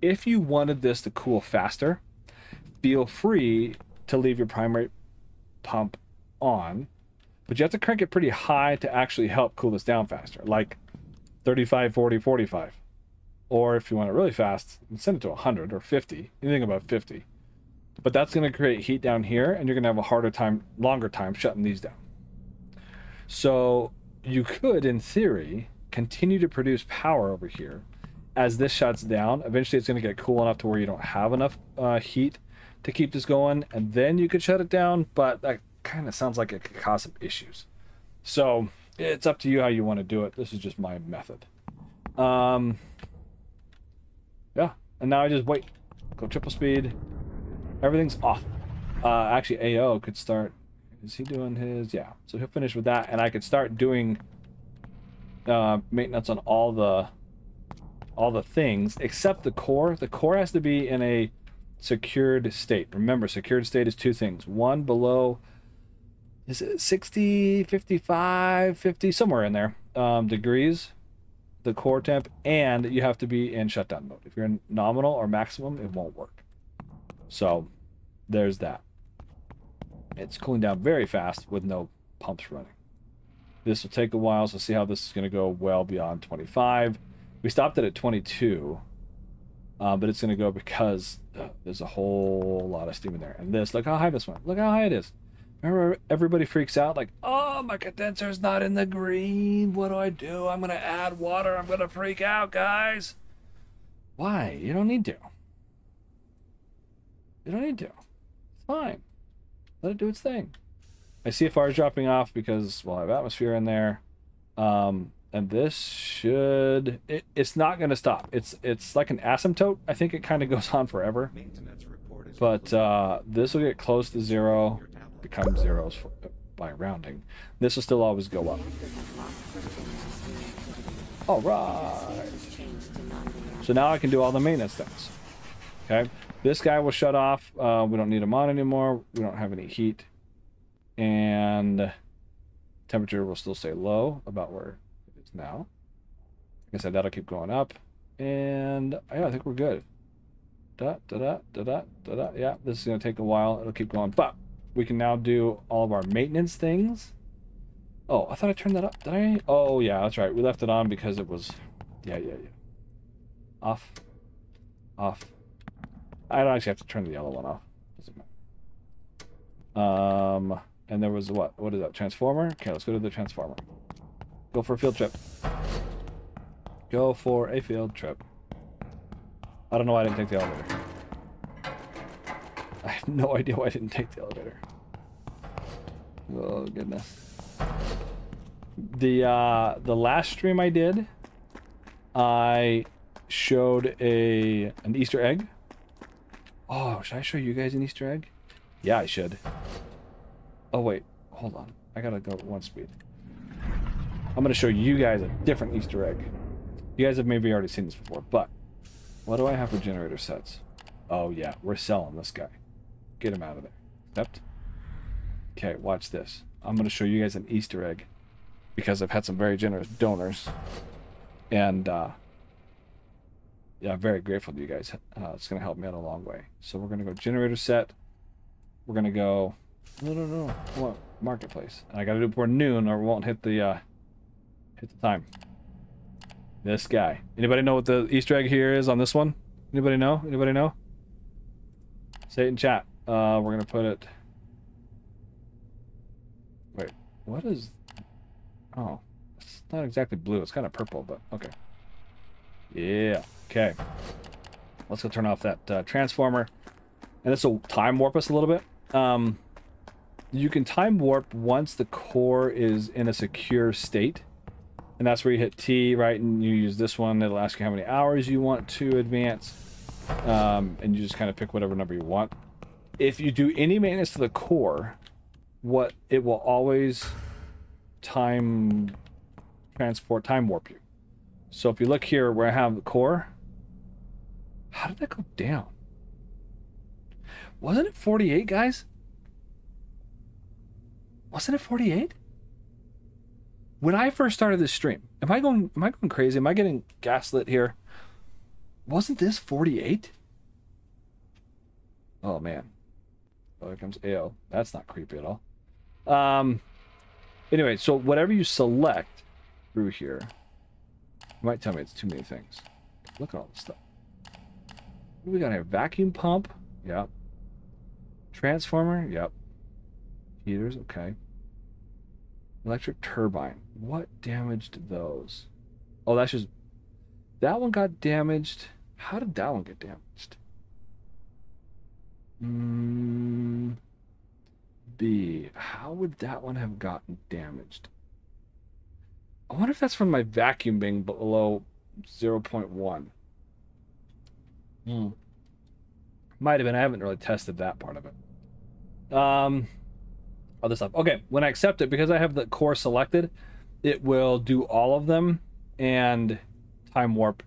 If you wanted this to cool faster, feel free to leave your primary pump on, but you have to crank it pretty high to actually help cool this down faster, like 35, 40, 45. Or if you want it really fast, send it to 100 or 50, anything above 50. But that's going to create heat down here, and you're going to have a longer time shutting these down. So you could, in theory, continue to produce power over here. As this shuts down, eventually it's going to get cool enough to where you don't have enough heat to keep this going, and then you could shut it down, but that kind of sounds like it could cause some issues. So it's up to you how you want to do it. This is just my method. Yeah, and now I just wait. Go triple speed. Everything's off. Actually, AO could start. Is he doing his? Yeah. So he'll finish with that, and I could start doing maintenance on all the things except the core. The core has to be in a secured state. Remember, secured state is two things. One below, is it 60, 55, 50, somewhere in there, degrees, the core temp, and you have to be in shutdown mode. If you're in nominal or maximum, it won't work. So there's that. It's cooling down very fast with no pumps running. This will take a while, so see how this is going to go well beyond 25. We stopped it at 22, but it's going to go because there's a whole lot of steam in there. And this, look how high this went. Look how high it is. Remember, everybody freaks out like, oh, my condenser's not in the green. What do? I'm going to add water. I'm going to freak out, guys. Why? You don't need to. You don't need to. It's fine. Let it do its thing. My CFR is dropping off because we'll have atmosphere in there. And this should... It's not going to stop. It's like an asymptote. I think it kind of goes on forever. But this will get close to zero. Become zeros by rounding. This will still always go up. All right. So now I can do all the maintenance things. Okay. This guy will shut off. We don't need him on anymore. We don't have any heat. And temperature will still stay low, about where it is now. Like I said, that'll keep going up. And yeah, I think we're good. Da, da, da, da, da, da, da. Yeah, this is going to take a while. It'll keep going. But we can now do all of our maintenance things. Oh, I thought I turned that up. Did I? Oh, yeah, that's right. We left it on because it was... Yeah. Off. Off. I don't actually have to turn the yellow one off. Doesn't matter. And there was what? What is that? Transformer? Okay, let's go to the transformer. Go for a field trip. Go for a field trip. I don't know why I didn't take the elevator. I have no idea why I didn't take the elevator. Oh goodness. The last stream I did, I showed an Easter egg. Oh, should I show you guys an Easter egg? Yeah, I should. Oh wait, hold on. I gotta go at 1 speed. I'm gonna show you guys a different Easter egg. You guys have maybe already seen this before, but what do I have for generator sets? Oh yeah, we're selling this guy. Get him out of there. Accept. Okay, watch this. I'm gonna show you guys an Easter egg because I've had some very generous donors, and yeah, I'm very grateful to you guys. It's gonna help me out a long way. So we're gonna go generator set. We're gonna go. No. I want marketplace. And I gotta do it before noon, or it won't hit the time. This guy. Anybody know what the Easter egg here is on this one? Anybody know? Anybody know? Say it in chat. We're gonna put it. Wait, what is? Oh, it's not exactly blue. It's kind of purple, but okay. Yeah. Okay. Let's go turn off that transformer, and this will time warp us a little bit. You can time warp once the core is in a secure state, and that's where you hit T, right, and you use this one. It'll ask you how many hours you want to advance, and you just kind of pick whatever number you want. If you do any maintenance to the core, what it will always time warp you. So if you look here where I have the core, how did that go down? Wasn't it 48, guys? Wasn't it 48? When I first started this stream, am I going crazy? Am I getting gaslit here? Wasn't this 48? Oh man. Oh, here comes AO. That's not creepy at all. Anyway, so whatever you select through here, you might tell me it's too many things. Look at all this stuff. What do we got here? Vacuum pump. Yep. Transformer. Yep. Heaters. Okay. Electric turbine. What damaged those? Oh, that's just... That one got damaged. How did that one get damaged? B. How would that one have gotten damaged? I wonder if that's from my vacuum being below 0.1. Might have been. I haven't really tested that part of it. Other stuff. Okay, when I accept it, because I have the core selected, it will do all of them and time warp,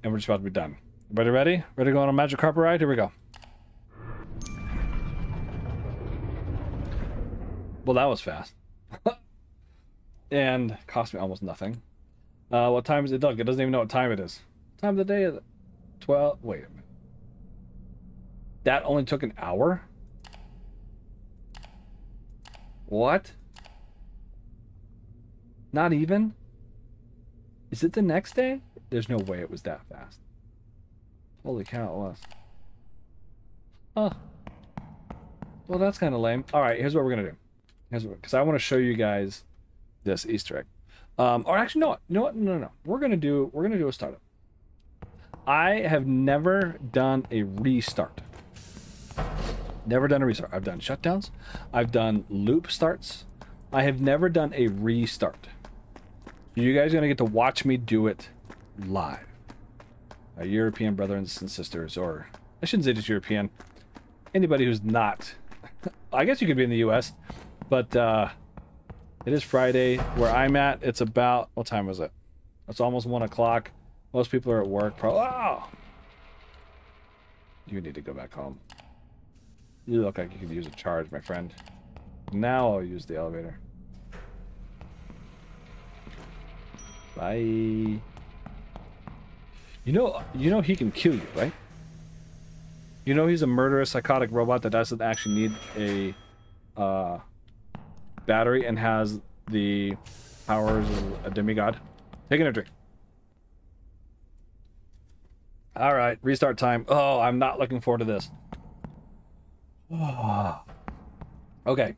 and we're just about to be done. Everybody ready? Ready to go on a magic carpet ride? Here we go. Well, that was fast. And cost me almost nothing. What time is it? Look, it doesn't even know what time it is. What time of the day is it? 12. Wait a minute. That only took an hour? What? Not even? Is it the next day? There's no way it was that fast. Holy cow, it was. Huh. Well, that's kind of lame. All right, here's what we're going to do. Because I want to show you guys this Easter egg. Or actually, no. You know what? No. We're gonna do a startup. I have never done a restart. Never done a restart. I've done shutdowns. I've done loop starts. I have never done a restart. You guys are gonna get to watch me do it live. My European brothers and sisters, or I shouldn't say just European. Anybody who's not. I guess you could be in the U.S., but it is Friday where I'm at. It's about, what time is it? It's almost 1 o'clock. Most people are at work. Oh! You need to go back home. You look like you could use a charge, my friend. Now I'll use the elevator. Bye. You know he can kill you, right? You know he's a murderous, psychotic robot that doesn't actually need a battery and has the powers of a demigod. Taking a drink. All right, restart time. Oh, I'm not looking forward to this. Okay.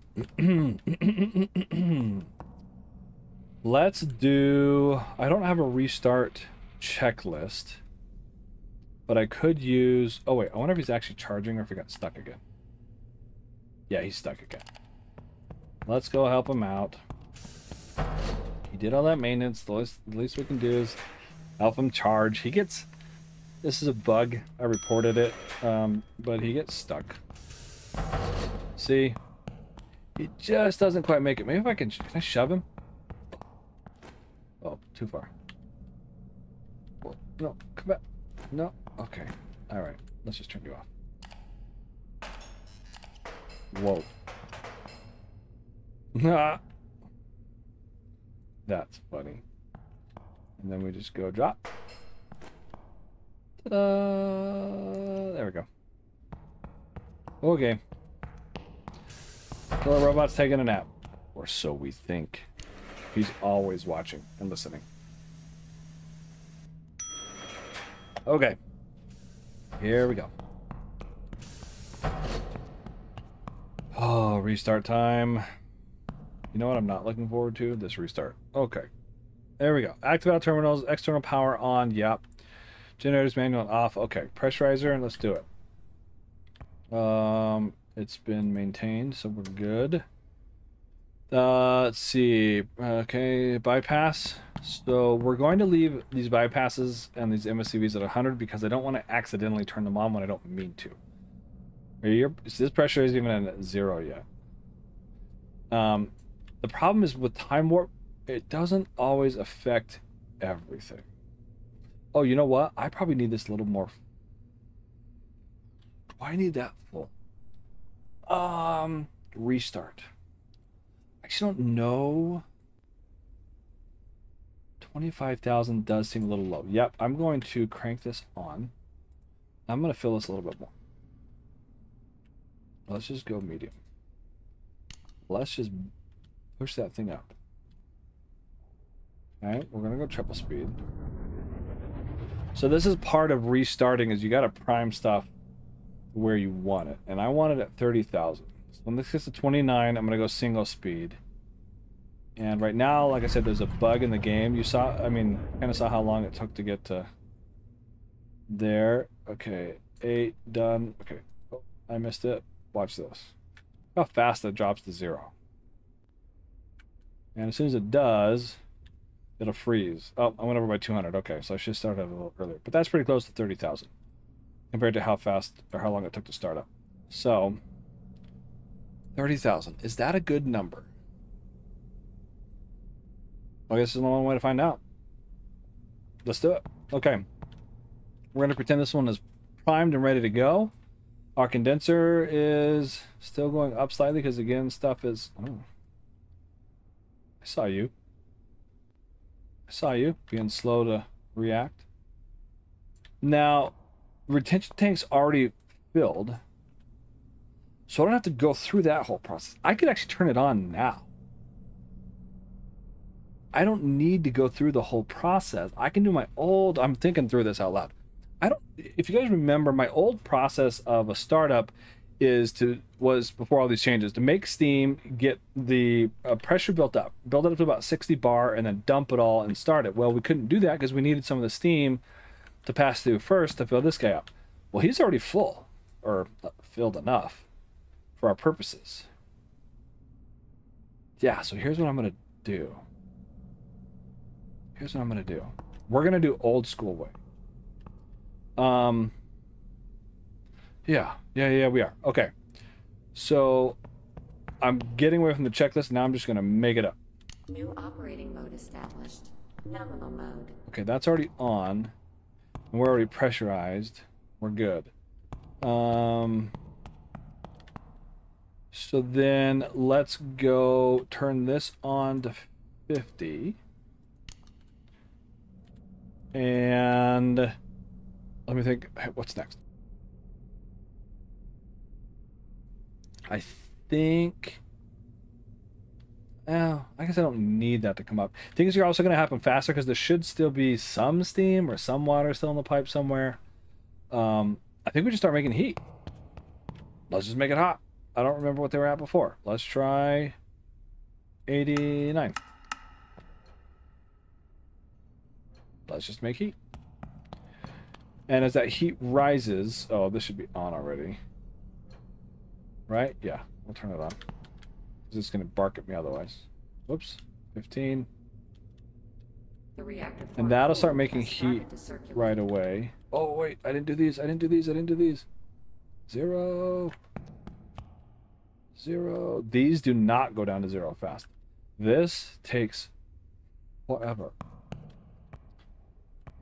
Let's do... I don't have a restart checklist, but I could use... Oh, wait. I wonder if he's actually charging or if he got stuck again. Yeah, he's stuck again. Let's go help him out. He did all that maintenance. The least we can do is help him charge. He gets... This is a bug. I reported it, but he gets stuck. See? He just doesn't quite make it. Maybe if I can I shove him? Oh, too far. Well, no, come back. No? Okay. Alright. Let's just turn you off. Whoa. Nah. That's funny. And then we just go drop. Ta-da! There we go. Okay. Killer robot's taking a nap. Or so we think. He's always watching and listening. Okay. Here we go. Oh, restart time. You know what I'm not looking forward to? This restart. Okay. There we go. Activate all terminals. External power on. Yep. Generators manual off. Okay. Pressurizer. Let's do it. It's been maintained, so we're good. Let's see. Okay. Bypass. So we're going to leave these bypasses and these MSCVs at 100 because I don't want to accidentally turn them on when I don't mean to. This pressure isn't even at 0 yet. The problem is with time warp, it doesn't always affect everything. Oh, you know what? I probably need this a little more. Do I need that full? Restart. I actually don't know. 25,000 does seem a little low. Yep, I'm going to crank this on. I'm going to fill this a little bit more. Let's just go medium. Let's just push that thing up. Alright, we're going to go triple speed. So this is part of restarting, is you got to prime stuff where you want it. And I want it at 30,000. So when this gets to 29, I'm going to go single speed. And right now, like I said, there's a bug in the game. You saw, I mean, kind of saw how long it took to get to there. Okay, 8 done. Okay, oh, I missed it. Watch this. How fast it drops to 0. And as soon as it does, it'll freeze. Oh, I went over by 200. Okay, so I should start it a little earlier. But that's pretty close to 30,000 compared to how fast or how long it took to start up. So, 30,000. Is that a good number? I guess there's only one way to find out. Let's do it. Okay. We're going to pretend this one is primed and ready to go. Our condenser is still going up slightly because, again, stuff is... Oh. I saw you. I saw you being slow to react. Now, retention tank's already filled, so I don't have to go through that whole process. I could actually turn it on now. I don't need to go through the whole process. I can do my old... I'm thinking through this out loud. If you guys remember, my old process of a startup was before all these changes, to make steam, get the pressure built up, build it up to about 60 bar, and then dump it all and start it. Well, we couldn't do that because we needed some of the steam to pass through first to fill this guy up. Well, he's already full, or filled enough for our purposes. Yeah, so here's what I'm going to do. Here's what I'm going to do. We're going to do old school way. Yeah, we are. Okay. So I'm getting away from the checklist. Now I'm just going to make it up. New operating mode established. Nominal mode. Okay, that's already on. And we're already pressurized. We're good. So then let's go turn this on to 50. And let me think, what's next? I think... Oh, I guess I don't need that to come up. Things are also going to happen faster because there should still be some steam or some water still in the pipe somewhere. I think we just start making heat. Let's just make it hot. I don't remember what they were at before. Let's try 89. Let's just make heat. And as that heat rises... Oh, this should be on already. Right? Yeah, we'll turn it on. It's going to bark at me otherwise. Whoops. 15. The reactor And that'll start making heat right away. Oh, wait. I didn't do these. I didn't do these. 0. These do not go down to 0 fast. This takes forever.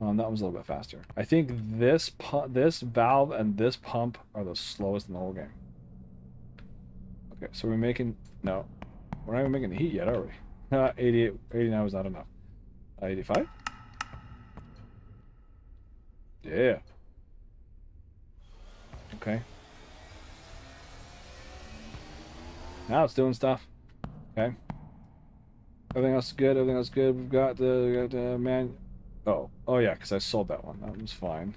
That was a little bit faster. I think this valve and this pump are the slowest in the whole game. Okay, so we're making... No. We're not even making the heat yet, are we? 88, 89 was not enough. 85? Yeah. Okay. Now it's doing stuff. Okay. Everything else is good. Everything else is good. We got the man... Oh yeah, because I sold that one. That was fine.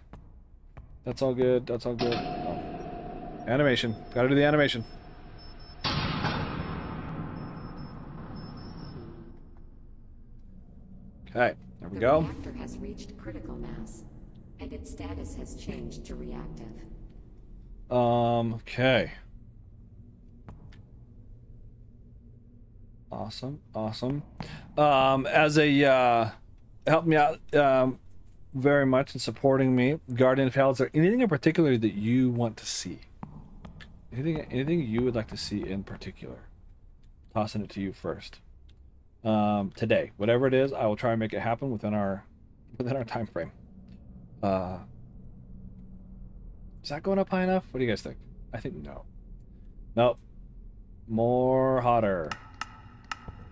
That's all good. That's all good. Oh. Animation. Gotta do the animation. Okay, there we go. The reactor has reached critical mass, and its status has changed to reactive. Okay. Awesome. As a helped me out very much in supporting me, Guardian of Hell. Is there anything in particular that you want to see? Anything you would like to see in particular? Tossing it to you first. Today, whatever it is, I will try and make it happen within our time frame. Is that going up high enough? What do you guys think? I think no. Nope. More hotter.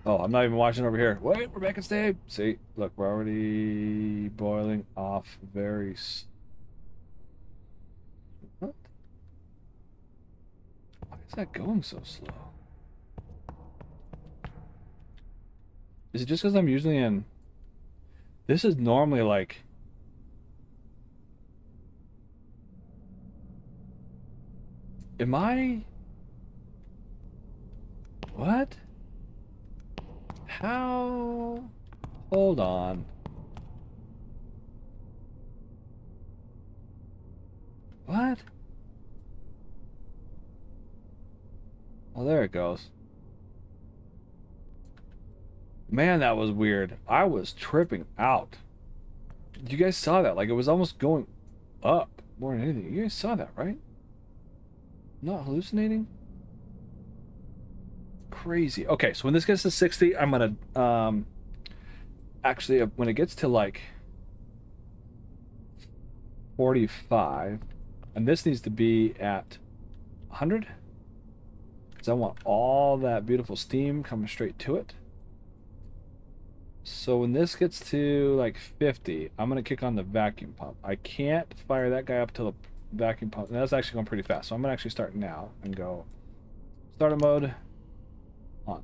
Oh, I'm not even watching over here. Wait, we're back in steam. See, look, we're already boiling off very... What? Why is that going so slow? Is it just because I'm usually in... This is normally like... Am I... What? How? Hold on. What? Oh, there it goes. Man, that was weird. I was tripping out. You guys saw that? Like, it was almost going up more than anything. You guys saw that, right? Not hallucinating? Crazy. Okay, so when this gets to 60, I'm gonna, actually, when it gets to, like, 45, and this needs to be at 100, because I want all that beautiful steam coming straight to it. So when this gets to like 50, I'm gonna kick on the vacuum pump. I can't fire that guy up till the vacuum pump. And that's actually going pretty fast. So I'm gonna actually start now and go starter mode on.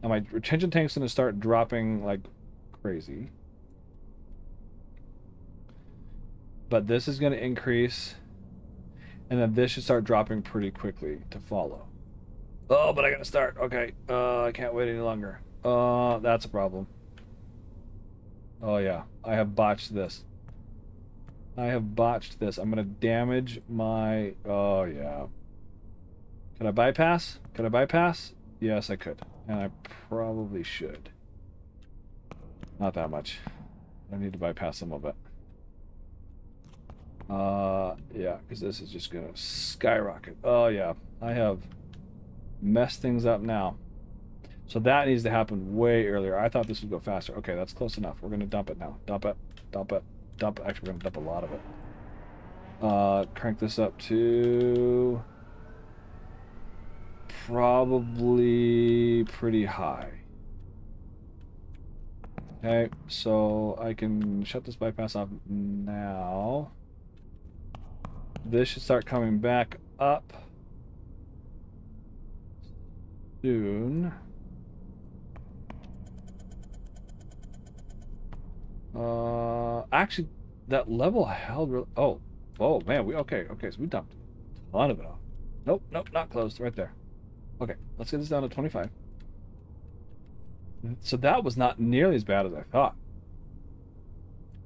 Now my retention tank's gonna start dropping like crazy. But this is gonna increase, and then this should start dropping pretty quickly to follow. Oh, but I gotta start. Okay. I can't wait any longer. That's a problem. Oh yeah, I have botched this. I have botched this. I'm gonna damage my... Oh yeah. Could I bypass? Could I bypass? Yes, I could. And I probably should. Not that much. I need to bypass some of it. Yeah, because this is just gonna skyrocket. Oh yeah, I have messed things up now. So that needs to happen way earlier. I thought this would go faster. Okay, that's close enough. We're gonna dump it now. Dump it, dump it, dump it. Actually, we're gonna dump a lot of it. Crank this up to probably pretty high. Okay, so I can shut this bypass off now. This should start coming back up soon. Actually, that level held really... Oh, man, okay, so we dumped a lot of it off. Nope, not closed, right there. Okay, let's get this down to 25. So that was not nearly as bad as I thought.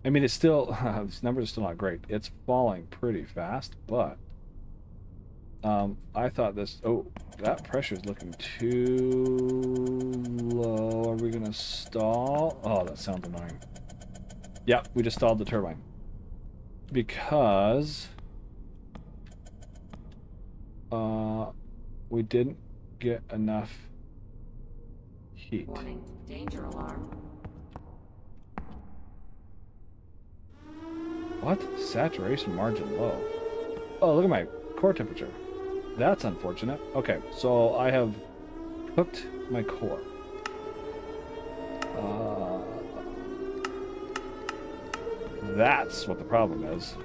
I mean, it's still... these numbers are still not great. It's falling pretty fast, but... I thought this... Oh, that pressure is looking too low. Are we gonna stall? Oh, that sounds annoying. Yeah, we just stalled the turbine. Because... we didn't get enough heat. Warning, danger alarm. What? Saturation margin low. Oh, look at my core temperature. That's unfortunate. Okay, so I have cooked my core. That's what the problem is.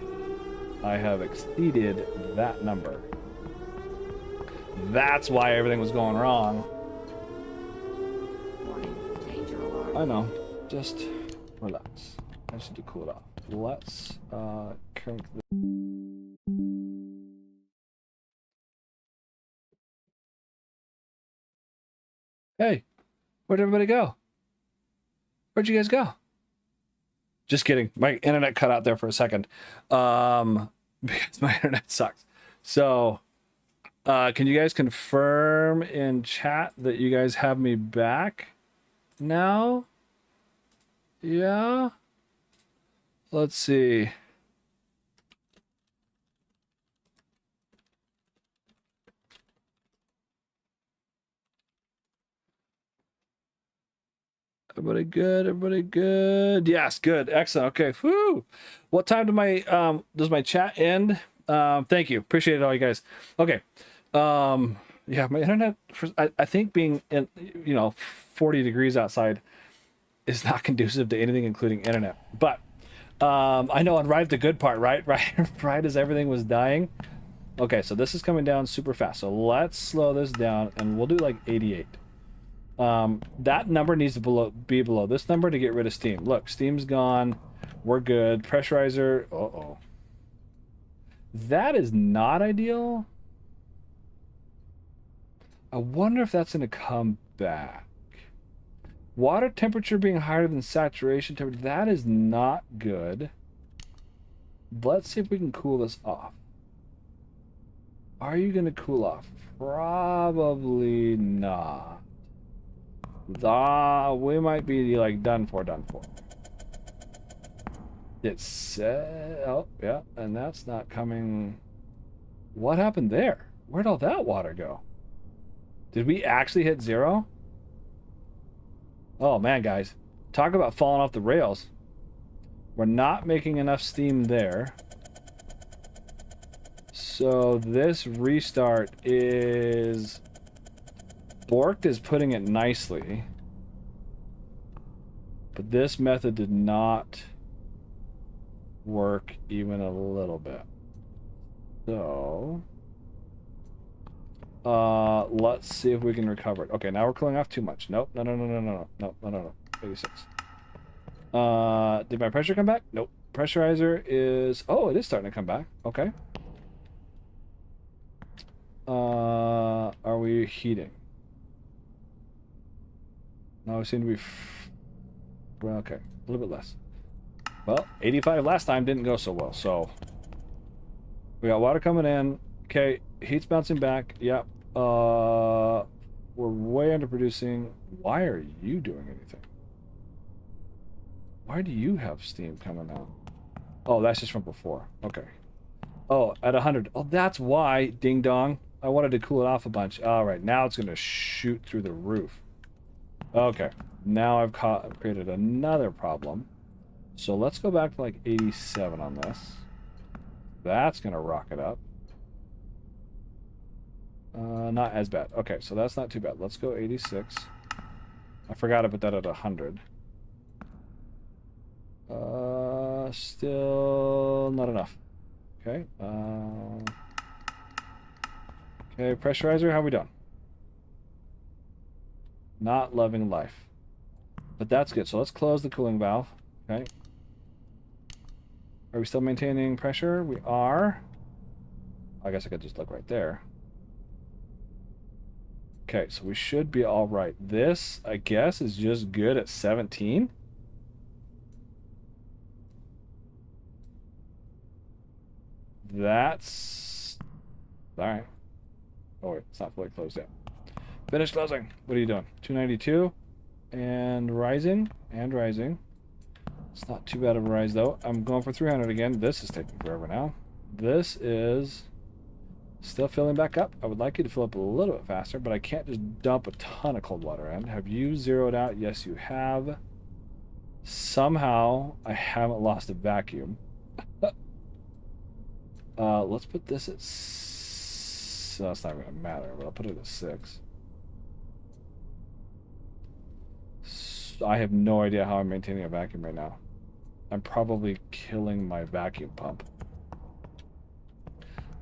I have exceeded that number. That's why everything was going wrong. Warning, danger alarm. I know. Just relax. I just need to cool it off. Let's crank the... Hey, where'd everybody go? Where'd you guys go? Just kidding. My internet cut out there for a second. Because my internet sucks. So, can you guys confirm in chat that you guys have me back now? Yeah? Let's see. Everybody good? Everybody good? Yes, good. Excellent. Okay. Whoo! What time does my chat end? Thank you. Appreciate it, all you guys. Okay. Yeah, my internet, I think being in, 40 degrees outside is not conducive to anything, including internet. But I know on Ride the good part, right? Right as everything was dying. Okay, so this is coming down super fast. So let's slow this down, and we'll do like 88. That number needs to be below this number to get rid of steam. Look, steam's gone. We're good. Pressurizer. Uh-oh. That is not ideal. I wonder if that's going to come back. Water temperature being higher than saturation temperature. That is not good. Let's see if we can cool this off. Are you going to cool off? Probably not. We might be like done for. It's oh yeah, and that's not coming. What happened there? Where'd all that water go? Did we actually hit 0? Oh man, guys, talk about falling off the rails. We're not making enough steam there. So this restart is... Borked is putting it nicely. But this method did not work even a little bit. So... let's see if we can recover it. Okay, now we're cooling off too much. Nope, no. 86. Did my pressure come back? Nope. Pressurizer is... Oh, it is starting to come back. Okay. Are we heating? No, we seem to be... Well, okay. A little bit less. Well, 85 last time didn't go so well, so... We got water coming in. Okay, heat's bouncing back. Yep. We're way underproducing. Why are you doing anything? Why do you have steam coming out? Oh, that's just from before. Okay. Oh, at 100. Oh, that's why. Ding dong. I wanted to cool it off a bunch. All right, now it's going to shoot through the roof. Okay. Now I've created another problem. So let's go back to like 87 on this. That's going to rock it up. Not as bad. Okay, so that's not too bad. Let's go 86. I forgot to put that at 100. Still not enough. Okay. Okay, pressurizer, how we doing? Not loving life. But that's good. So let's close the cooling valve. Okay. Are we still maintaining pressure? We are. I guess I could just look right there. Okay, so we should be all right. This, I guess, is just good at 17. That's... All right. Oh, wait, it's not fully closed yet. Finish closing. What are you doing? 292 and rising and rising. It's not too bad of a rise, though. I'm going for 300 again. This is taking forever now. This is... Still filling back up. I would like you to fill up a little bit faster, but I can't just dump a ton of cold water in. Have you zeroed out? Yes, you have. Somehow, I haven't lost a vacuum. Let's put this at... So that's not going to matter, but I'll put it at 6. So I have no idea how I'm maintaining a vacuum right now. I'm probably killing my vacuum pump.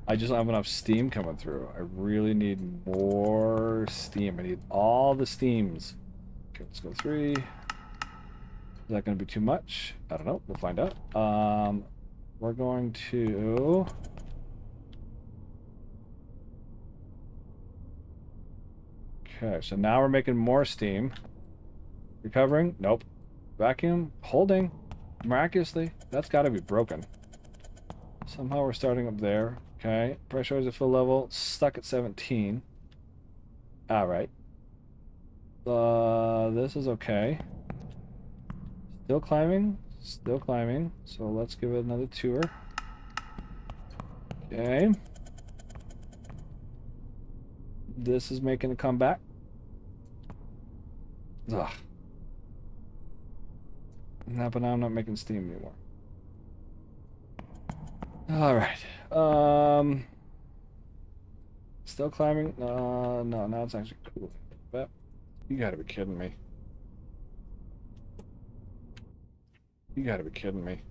I just don't have enough steam coming through. I really need more steam. I need all the steams. Okay, let's go 3. Is that going to be too much? I don't know. We'll find out. We're going to... Okay, so now we're making more steam. Recovering? Nope. Vacuum? Holding. Miraculously. That's got to be broken. Somehow we're starting up there. Okay, pressurizer fill level, stuck at 17. Alright. This is okay. Still climbing. Still climbing. So let's give it another tour. Okay. This is making a comeback. Ugh. No, but now I'm not making steam anymore. Alright. Still climbing? No, now it's actually cool. But you gotta be kidding me. You gotta be kidding me.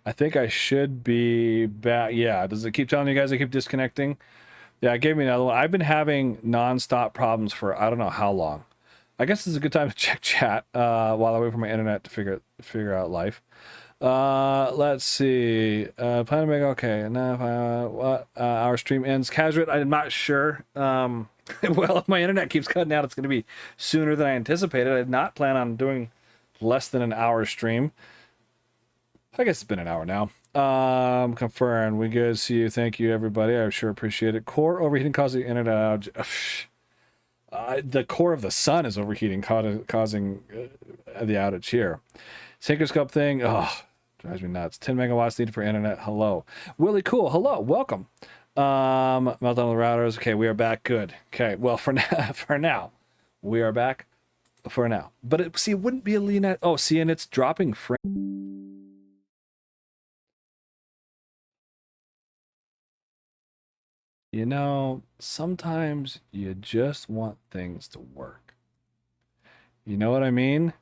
I think I should be back. Yeah, does it keep telling you guys I keep disconnecting? Yeah, it gave me another one. I've been having non-stop problems for I don't know how long. I guess this is a good time to check chat while I wait for my internet to figure out life. Let's see. Plan to make okay. Now, what? Our stream ends. Casual. I'm not sure. Well, if my internet keeps cutting out, it's going to be sooner than I anticipated. I did not plan on doing less than an hour stream. I guess it's been an hour now. Confirm. We good. See you. Thank you, everybody. I sure appreciate it. Core overheating causing internet outage. The core of the sun is overheating, causing the outage here. Synchroscope thing. Oh, drives me nuts. 10 megawatts needed for internet. Hello. Willie Cool. Hello. Welcome. Meltdown of the routers. Okay, we are back. Good. Okay. Well, for now, we are back for now. But it wouldn't be a lean at. Oh, see, and it's dropping frame. You know, sometimes you just want things to work. You know what I mean?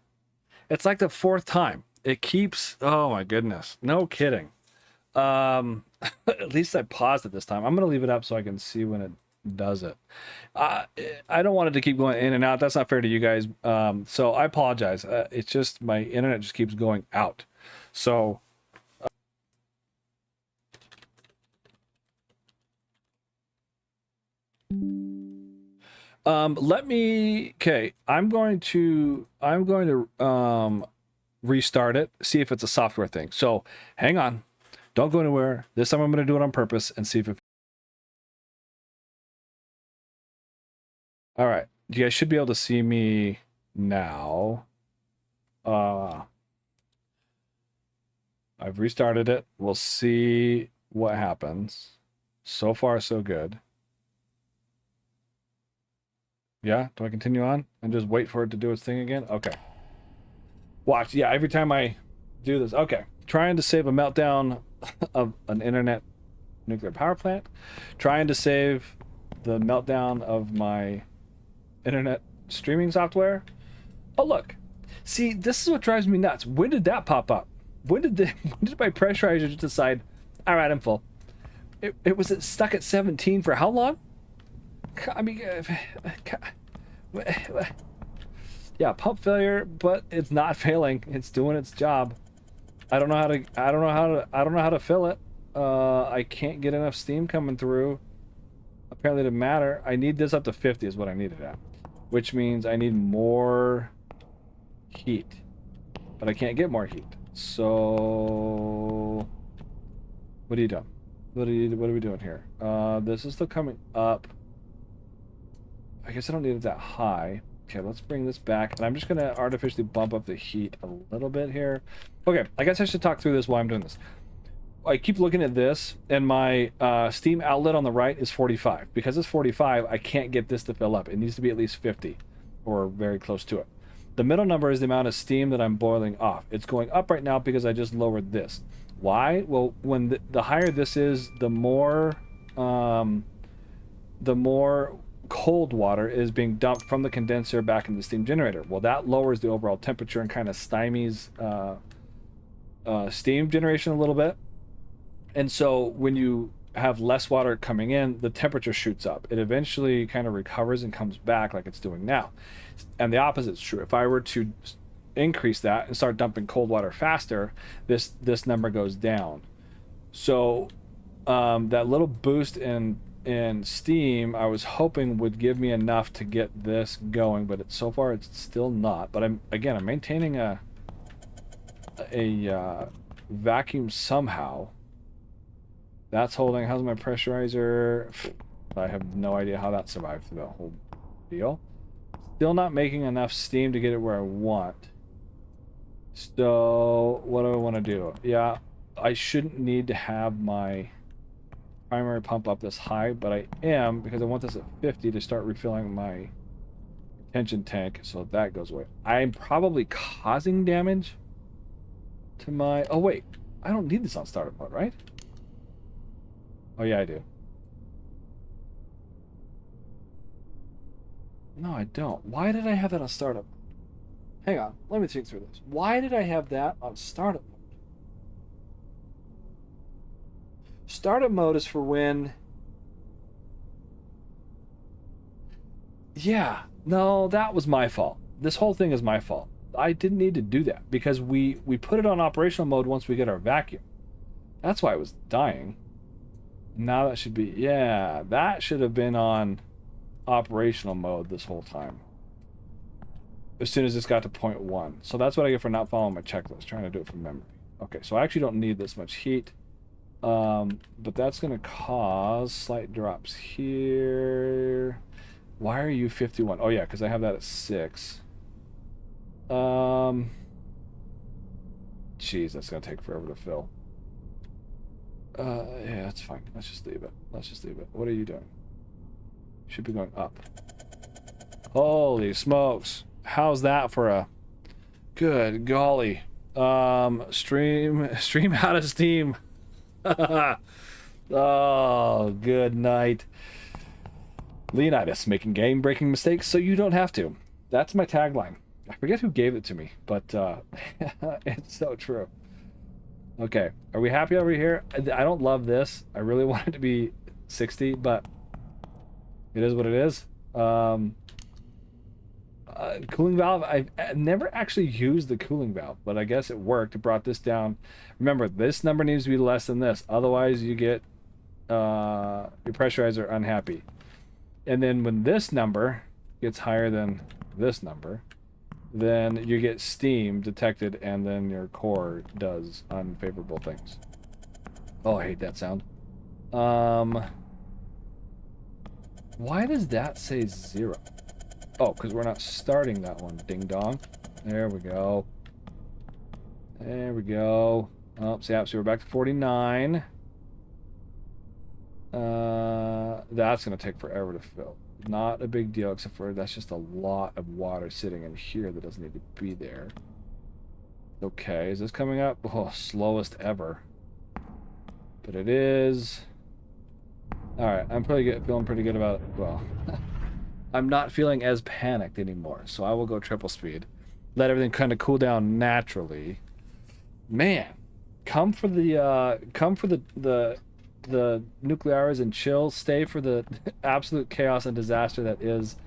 It's like the fourth time. It keeps, oh my goodness. No kidding. At least I paused it this time. I'm going to leave it up so I can see when it does it. I don't want it to keep going in and out. That's not fair to you guys. So I apologize. It's just my internet just keeps going out. So okay, I'm going to restart it, see if it's a software thing. So hang on, don't go anywhere. This time I'm going to do it on purpose and see if it. All right, you guys should be able to see me now. I've restarted it. We'll see what happens. So far, so good. Yeah, do I continue on and just wait for it to do its thing again? Okay. Watch, yeah, every time I do this. Okay, trying to save a meltdown of an internet nuclear power plant. Trying to save the meltdown of my internet streaming software. Oh, look. See, this is what drives me nuts. When did that pop up? When did my pressurizer just decide, all right, I'm full? It was stuck at 17 for how long? I mean, yeah, pump failure, but it's not failing. It's doing its job. I don't know how to fill it. I can't get enough steam coming through. Apparently, it didn't matter. I need this up to 50 is what I need it at, which means I need more heat, but I can't get more heat. So, what are you doing? What are we doing here? This is still coming up. I guess I don't need it that high. Okay, let's bring this back. And I'm just going to artificially bump up the heat a little bit here. Okay, I guess I should talk through this while I'm doing this. I keep looking at this, and my steam outlet on the right is 45. Because it's 45, I can't get this to fill up. It needs to be at least 50, or very close to it. The middle number is the amount of steam that I'm boiling off. It's going up right now because I just lowered this. Why? Well, when the higher this is, the more cold water is being dumped from the condenser back in the steam generator. Well, that lowers the overall temperature and kind of stymies steam generation a little bit. And so when you have less water coming in, the temperature shoots up. It eventually kind of recovers and comes back like it's doing now. And the opposite is true. If I were to increase that and start dumping cold water faster, this number goes down. So that little boost in steam I was hoping would give me enough to get this going, but so far it's still not. But I'm maintaining a vacuum somehow. That's holding. How's my pressurizer? I have no idea how that survived through that whole deal. Still not making enough steam to get it where I want. So what do I want to do? Yeah, I shouldn't need to have my primary pump up this high, but I am, because I want this at 50 to start refilling my retention tank, so that goes away. I'm probably causing damage to my... Oh wait, I don't need this on startup mode, right? Oh yeah, I do. No, I don't. Why did I have that on startup? Hang on, let me think through this. Why did I have that on startup mode? Startup mode is for when... Yeah, no, that was my fault. This whole thing is my fault. I didn't need to do that because we put it on operational mode once we get our vacuum. That's why it was dying. Now that should be, yeah, that should have been on operational mode this whole time. As soon as this got to 0.1. So that's what I get for not following my checklist, trying to do it from memory. Okay, so I actually don't need this much heat. But that's going to cause slight drops here. Why are you 51? Oh, yeah, because I have that at 6. Jeez, that's going to take forever to fill. Yeah, that's fine. Let's just leave it. Let's just leave it. What are you doing? Should be going up. Holy smokes. How's that for a... Good golly. Stream out of Steam. Oh, good night. Leonidas, making game-breaking mistakes so you don't have to. That's my tagline. I forget who gave it to me, but it's so true. Okay, are we happy over here? I don't love this. I really want it to be 60, but it is what it is. Cooling valve, I've never actually used the cooling valve, but I guess it worked. It brought this down. Remember, this number needs to be less than this. Otherwise, you get your pressurizer unhappy. And then when this number gets higher than this number, then you get steam detected, and then your core does unfavorable things. Oh, I hate that sound. Why does that say 0? Oh, because we're not starting that one. Ding dong. There we go. There we go. Oh, so we're back to 49. That's going to take forever to fill. Not a big deal, except for that's just a lot of water sitting in here that doesn't need to be there. Okay, is this coming up? Oh, slowest ever. But it is. Alright, I'm feeling pretty good about it. Well, I'm not feeling as panicked anymore, so I will go triple speed. Let everything kind of cool down naturally. Man, come for the nuclearis and chill. Stay for the absolute chaos and disaster that is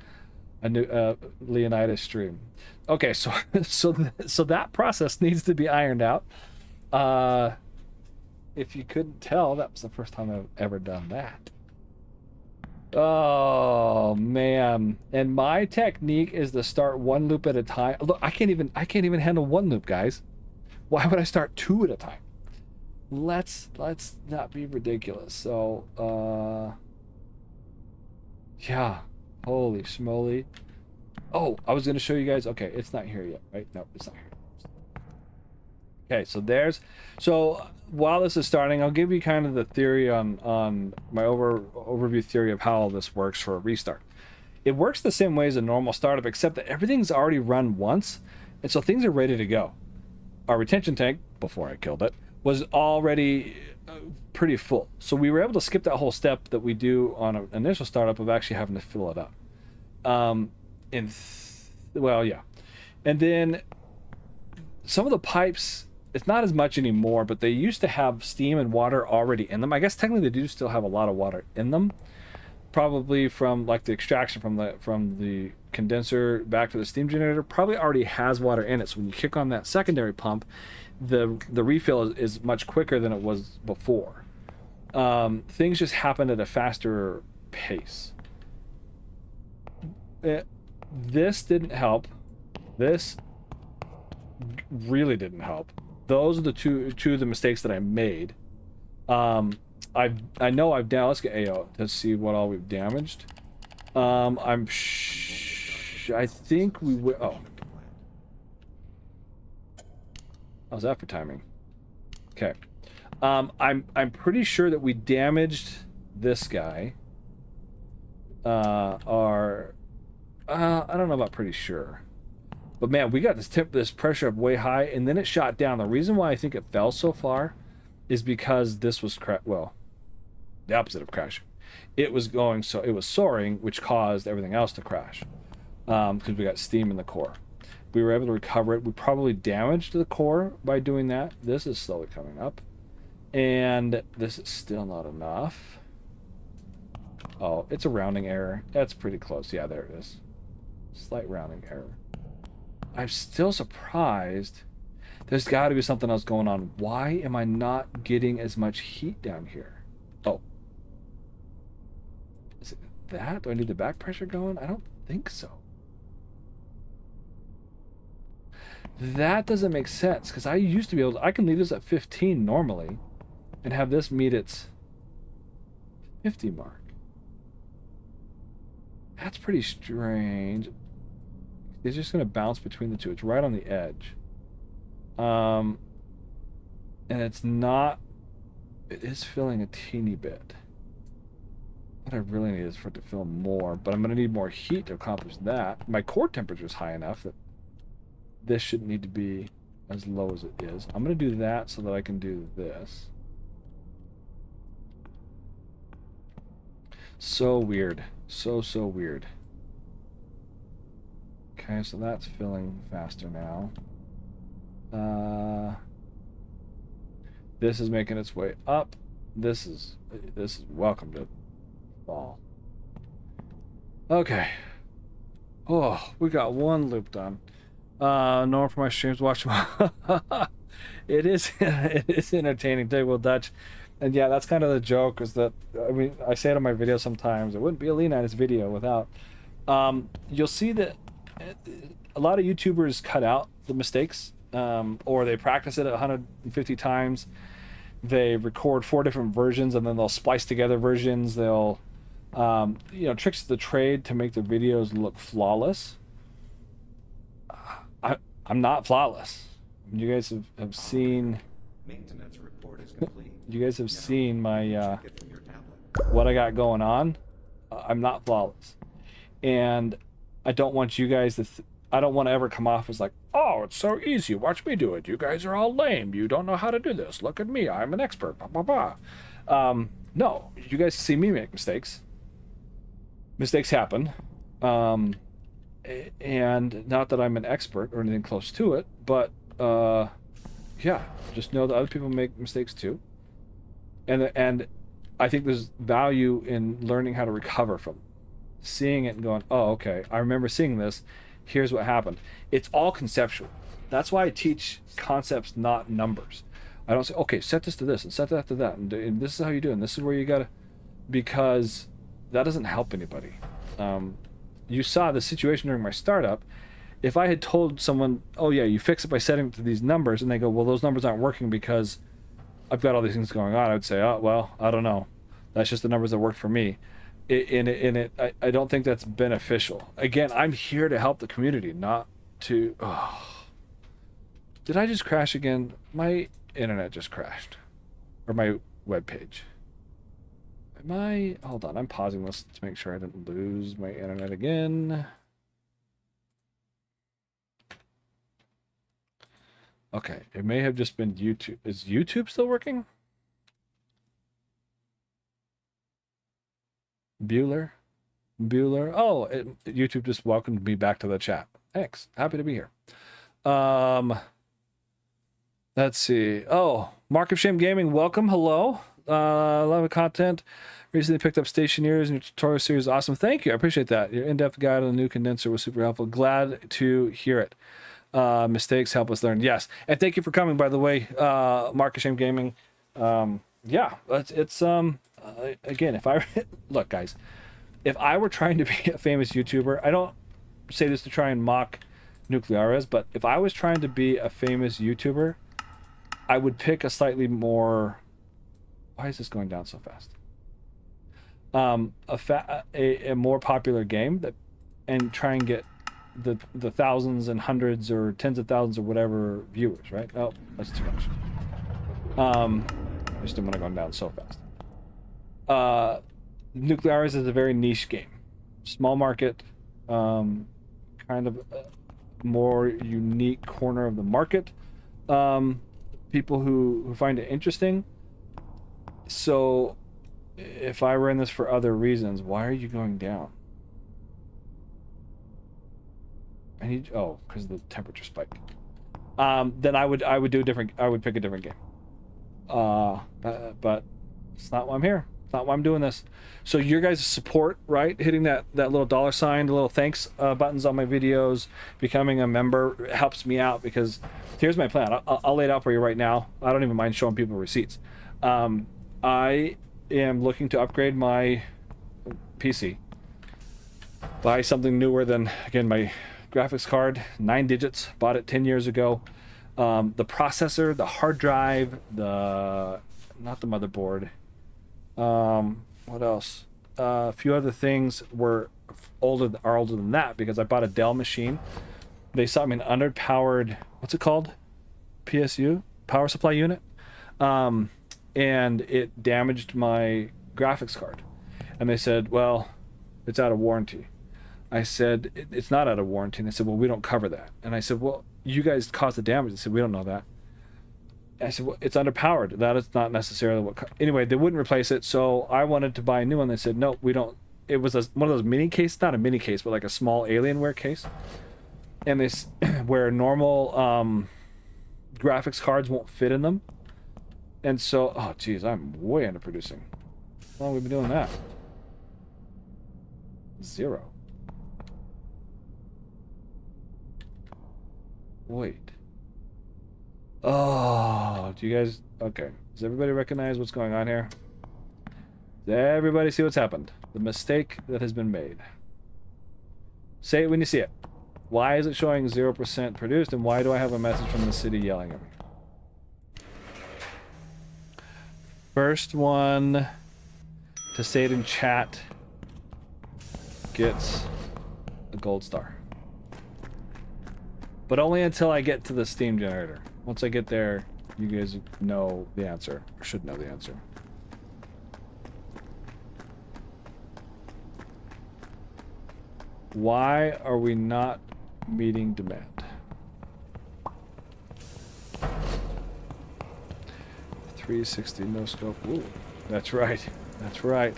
a new Leonidas stream. Okay, so that process needs to be ironed out. If you couldn't tell, that was the first time I've ever done that. Oh man! And my technique is to start one loop at a time. Look, I can't even handle one loop, guys. Why would I start 2 at a time? Let's not be ridiculous. So yeah, holy schmoly. Oh, I was gonna show you guys. Okay, it's not here yet, right? No, it's not here. Okay, so while this is starting, I'll give you kind of the theory on my overview theory of how all this works for a restart. It works the same way as a normal startup, except that everything's already run once, and so things are ready to go. Our retention tank, before I killed it, was already pretty full. So we were able to skip that whole step that we do on an initial startup of actually having to fill it up. Well, yeah. And then some of the pipes, it's not as much anymore, but they used to have steam and water already in them. I guess technically they do still have a lot of water in them. Probably from like the extraction from the condenser back to the steam generator probably already has water in it. So when you kick on that secondary pump, the refill is much quicker than it was before. Things just happen at a faster pace. This didn't help. This really didn't help. Those are the two of the mistakes that I made. I know I've down. Let's get AO to see what all we've damaged. I think we will. Oh, how's that for timing? Okay. I'm pretty sure that we damaged this guy. I don't know about pretty sure. But man, we got this pressure up way high, and then it shot down. The reason why I think it fell so far is because this was the opposite of crashing. It was soaring, which caused everything else to crash. Because we got steam in the core. We were able to recover it. We probably damaged the core by doing that. This is slowly coming up. And this is still not enough. Oh, it's a rounding error. That's pretty close. Yeah, there it is. Slight rounding error. I'm still surprised. There's got to be something else going on. Why am I not getting as much heat down here? Oh. Is it that? Do I need the back pressure going? I don't think so. That doesn't make sense, because I used to be able to, I can leave this at 15 normally and have this meet its 50 mark. That's pretty strange. It's just going to bounce between the two. It's right on the edge. And it's not, it is filling a teeny bit. What I really need is for it to fill more, but I'm going to need more heat to accomplish that. My core temperature is high enough that this shouldn't need to be as low as it is. I'm going to do that so that I can do this. So weird. So weird. Okay, so that's filling faster now. This is making its way up. This is welcome to fall. Okay. Oh, we got one loop done. Norm for my streams, watch them. It is entertaining. Well, Dutch, and yeah, that's kind of the joke. Is that, I mean, I say it in my video sometimes. It wouldn't be a Leonidas video without. You'll see that a lot of YouTubers cut out the mistakes, or they practice it 150 times. They record 4 different versions, and then they'll splice together versions. They'll, tricks of the trade to make their videos look flawless. I'm not flawless. You guys have seen. Maintenance report is complete. You guys have seen my what I got going on. I'm not flawless, and I don't want you guys to. I don't want to ever come off as like, oh, it's so easy. Watch me do it. You guys are all lame. You don't know how to do this. Look at me. I'm an expert. Blah blah blah. No, you guys see me make mistakes. Mistakes happen. And not that I'm an expert or anything close to it, but yeah, just know that other people make mistakes too, and I think there's value in learning how to recover from seeing it and going, oh, okay, I remember seeing this. Here's what happened. It's all conceptual. That's why I teach concepts, not numbers. I don't say, okay, set this to this and set that to that, and this is how you do it, and this is where you gotta, because that doesn't help anybody. You saw the situation during my startup. If I had told someone, oh yeah, you fix it by setting it to these numbers, and they go, well, those numbers aren't working because I've got all these things going on, I would say, oh, well, I don't know. That's just the numbers that worked for me. I don't think that's beneficial. Again, I'm here to help the community, not to, oh. Did I just crash again? My internet just crashed. Or my web page. Hold on, I'm pausing this to make sure I didn't lose my internet again. Okay, it may have just been YouTube. Is YouTube still working? Bueller? Oh, YouTube just welcomed me back to the chat. Thanks, happy to be here. Let's see. Oh, Mark of Shame Gaming, welcome, hello. Love the content. Recently picked up Stationeers and your tutorial series is awesome. Thank you. I appreciate that. Your in-depth guide on the new condenser was super helpful. Glad to hear it. Mistakes help us learn. Yes. And thank you for coming, by the way, Mark of Shame Gaming. Yeah, it's again, if I look, guys, if I were trying to be a famous YouTuber, I don't say this to try and mock Nucleares, but if I was trying to be a famous YouTuber, I would pick a slightly more. Why is this going down so fast? A more popular game and try and get the thousands and hundreds or tens of thousands or whatever viewers, right? Oh, that's too much. I just didn't want to go down so fast. Nucleares is a very niche game, small market, kind of a more unique corner of the market. People who find it interesting. So if I were in this for other reasons, why are you going down? I need, oh, because of the temperature spike. Then I would do a different, I would pick a different game. But it's not why I'm here. It's not why I'm doing this. So your guys' support, right? Hitting that little dollar sign, the little thanks buttons on my videos, becoming a member helps me out, because here's my plan. I'll lay it out for you right now. I don't even mind showing people receipts. I am looking to upgrade my PC. Buy something newer than, again, my graphics card, 9 digits, bought it 10 years ago. The processor, the hard drive, not the motherboard. What else? A few other things are older than that, because I bought a Dell machine. They saw me an underpowered, what's it called? PSU? Power supply unit. And it damaged my graphics card. And they said, well, it's out of warranty. I said, it's not out of warranty. And they said, well, we don't cover that. And I said, well, you guys caused the damage. They said, we don't know that. I said, well, it's underpowered. That is not necessarily what... Anyway, they wouldn't replace it, so I wanted to buy a new one. They said, no, we don't... It was one of those mini cases, not a mini case, but like a small Alienware case. And this, where normal graphics cards won't fit in them. And so, oh, geez, I'm way underproducing. How long have we been doing that? 0. Wait. Oh, do you guys... Okay. Does everybody recognize what's going on here? Does everybody see what's happened? The mistake that has been made. Say it when you see it. Why is it showing 0% produced, and why do I have a message from the city yelling at me? First one to say it in chat gets a gold star. But only until I get to the Steam generator. Once I get there, you guys know the answer, or should know the answer. Why are we not meeting demand? 360 no scope. Ooh, that's right. That's right.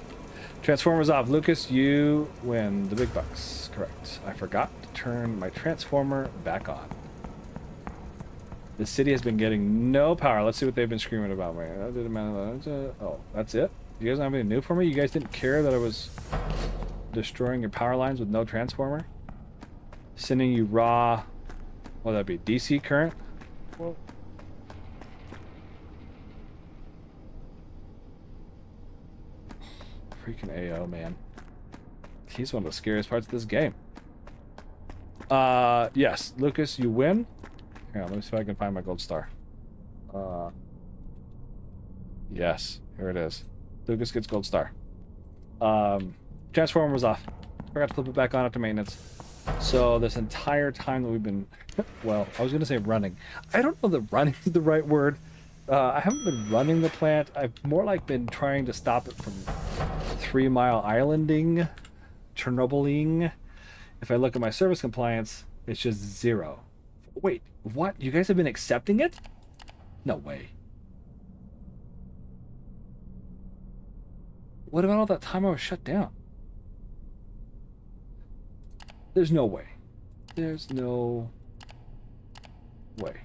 Transformers off. Lucas, you win the big bucks. Correct. I forgot to turn my transformer back on. The city has been getting no power. Let's see what they've been screaming about me. Oh, that's it? You guys don't have anything new for me? You guys didn't care that I was destroying your power lines with no transformer? Sending you raw... What would that be? DC current? Whoa. Freaking AO, man. He's one of the scariest parts of this game. Yes. Lucas, you win. Hang on, let me see if I can find my gold star. Yes, here it is. Lucas gets gold star. Transformer was off. Forgot to flip it back on after maintenance. So this entire time that we've been... Well, I was going to say running. I don't know that running is the right word. I haven't been running the plant. I've more like been trying to stop it from 3 Mile Islanding, Chernobyling. If I look at my service compliance, it's just 0. Wait, what? You guys have been accepting it? No way. What about all that time I was shut down? There's no way. There's no way.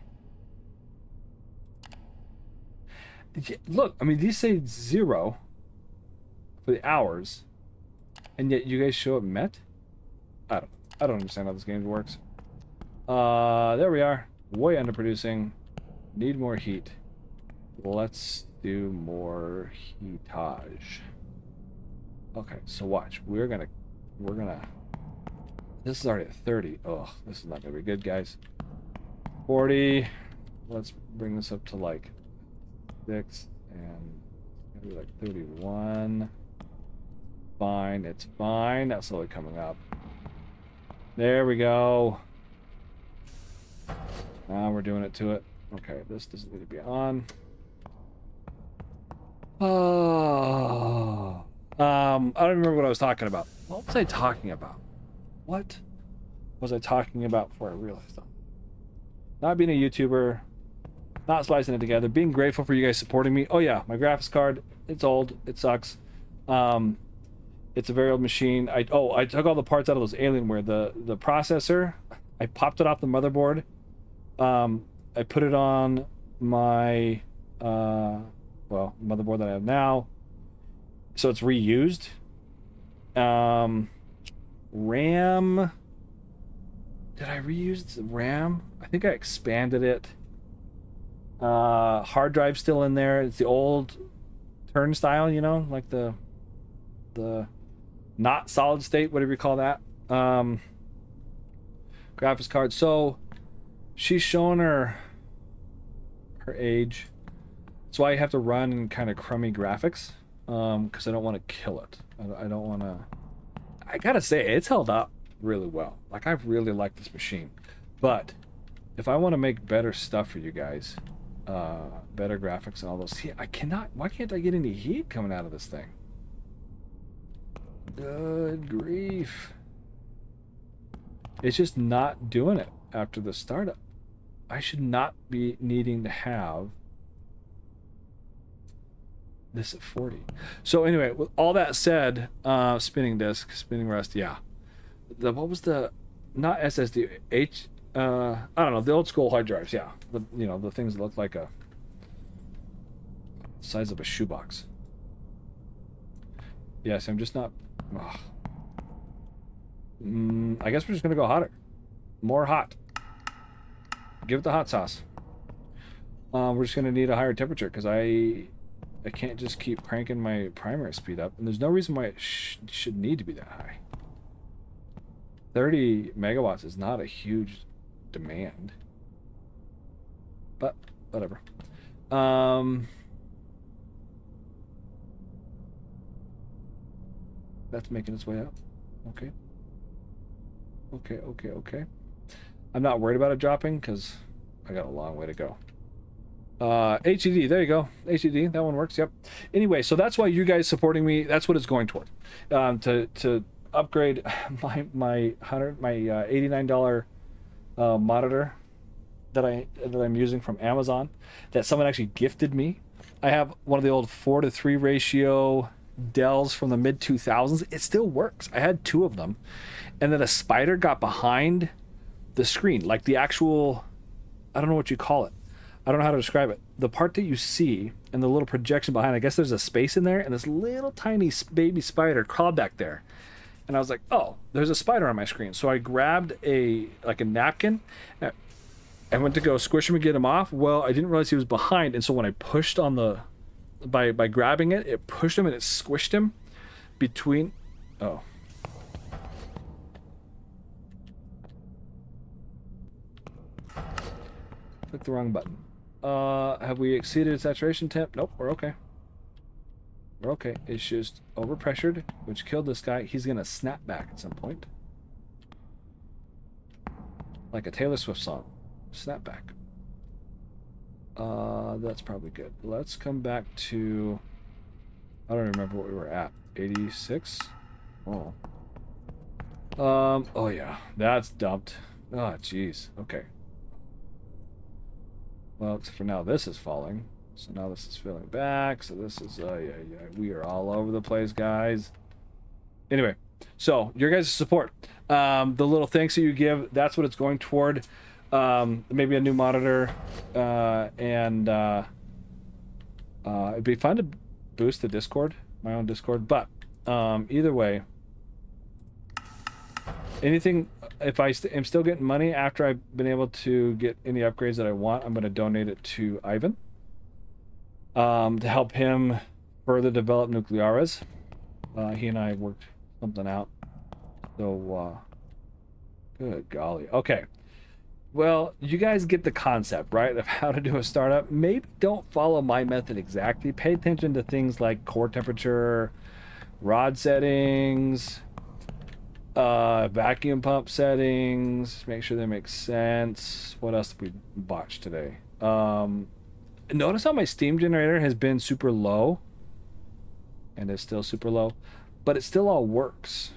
Look, I mean, these say 0 for the hours, and yet you guys show up met? I don't understand how this game works. There we are. Way underproducing. Need more heat. Let's do more heatage. Okay, so watch. We're gonna this is already at 30. Oh, this is not gonna be good, guys. 40. Let's bring this up to like 6 and maybe like 31. Fine, it's fine. That's slowly coming up. There we go. Now we're doing it to it. Okay, this doesn't need to be on. Oh. I don't remember what I was talking about. What was I talking about? What was I talking about before I realized them? Not being a YouTuber, not splicing it together, being grateful for you guys supporting me. Oh yeah, my graphics card, it's old, it sucks. It's a very old machine. I took all the parts out of those Alienware. The processor, I popped it off the motherboard. I put it on my motherboard that I have now. so it's reused. RAM. Did I reuse the RAM? I think I expanded it. Hard drive still in there. It's the old turnstile, you know, like the not solid state, whatever you call that. Graphics card. So she's showing her age. That's why you have to run in kind of crummy graphics, because I don't want to kill it. I don't want to. I gotta say, it's held up really well. Like, I really like this machine, but if I want to make better stuff for you guys, better graphics and all those, see, I cannot. Why can't I get any heat coming out of this thing? Good grief! It's just not doing it after the startup. I should not be needing to have this at 40. So anyway, with all that said, spinning disk, spinning rest, yeah. What was the, not SSD, I don't know, the old school hard drives, yeah. You know, the things that look like a size of a shoebox. Yes, I'm just not. I guess we're just gonna go hotter, more hot. Give it the hot sauce. We're just gonna need a higher temperature because I can't just keep cranking my primary speed up, and there's no reason why it should need to be that high. 30 megawatts is not a huge demand, but whatever. That's making its way up. Okay. Okay. I'm not worried about it dropping because I got a long way to go. HED, there you go. HED, that one works. Yep. Anyway, so that's why you guys supporting me. That's what it's going toward. To upgrade my $89 monitor that I'm using from Amazon, that someone actually gifted me. I have one of the old 4:3 ratio Dells from the mid 2000s. It still works. I had two of them, and then a spider got behind the screen, like the actual, I don't know what you call it. I don't know how to describe it. The part that you see and the little projection behind, I guess there's a space in there, and this little tiny baby spider crawled back there. And I was like, oh, there's a spider on my screen. So I grabbed a napkin and went to go squish him and get him off. Well, I didn't realize he was behind, and so when I pushed on the, by grabbing it, it pushed him and it squished him between, oh. Click the wrong button. Have we exceeded saturation temp? Nope, we're okay. We're okay. It's just overpressured, which killed this guy. He's gonna snap back at some point. Like a Taylor Swift song. Snap back. That's probably good. Let's come back to, I don't remember what we were at. 86? Oh. Oh yeah. That's dumped. Oh, jeez. Okay. Well, except for now this is falling. So now this is filling back. So this is, yeah. We are all over the place, guys. Anyway, so your guys' support. The little thanks that you give, that's what it's going toward. Maybe a new monitor. And it'd be fun to boost the Discord, my own Discord. But either way, anything, if I am still getting money after I've been able to get any upgrades that I want, I'm going to donate it to Ivan to help him further develop Nucleares. He and I worked something out. So, good golly. Okay. Well, you guys get the concept, right, of how to do a startup. Maybe don't follow my method exactly. Pay attention to things like core temperature, rod settings, vacuum pump settings, make sure they make sense. What else did we botch today? Notice how my steam generator has been super low and is still super low, but it still all works.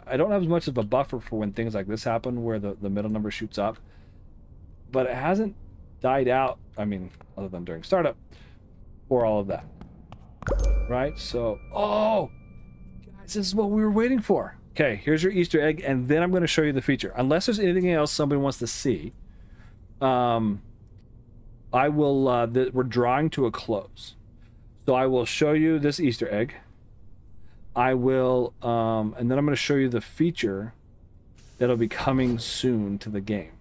I don't have as much of a buffer for when things like this happen where the middle number shoots up, but it hasn't died out, I mean, other than during startup, for all of that, right? So, oh, guys, this is what we were waiting for. Okay, here's your Easter egg, and then I'm going to show you the feature. Unless there's anything else somebody wants to see, I will, we're drawing to a close. So I will show you this Easter egg. I will, and then I'm going to show you the feature that'll be coming soon to the game.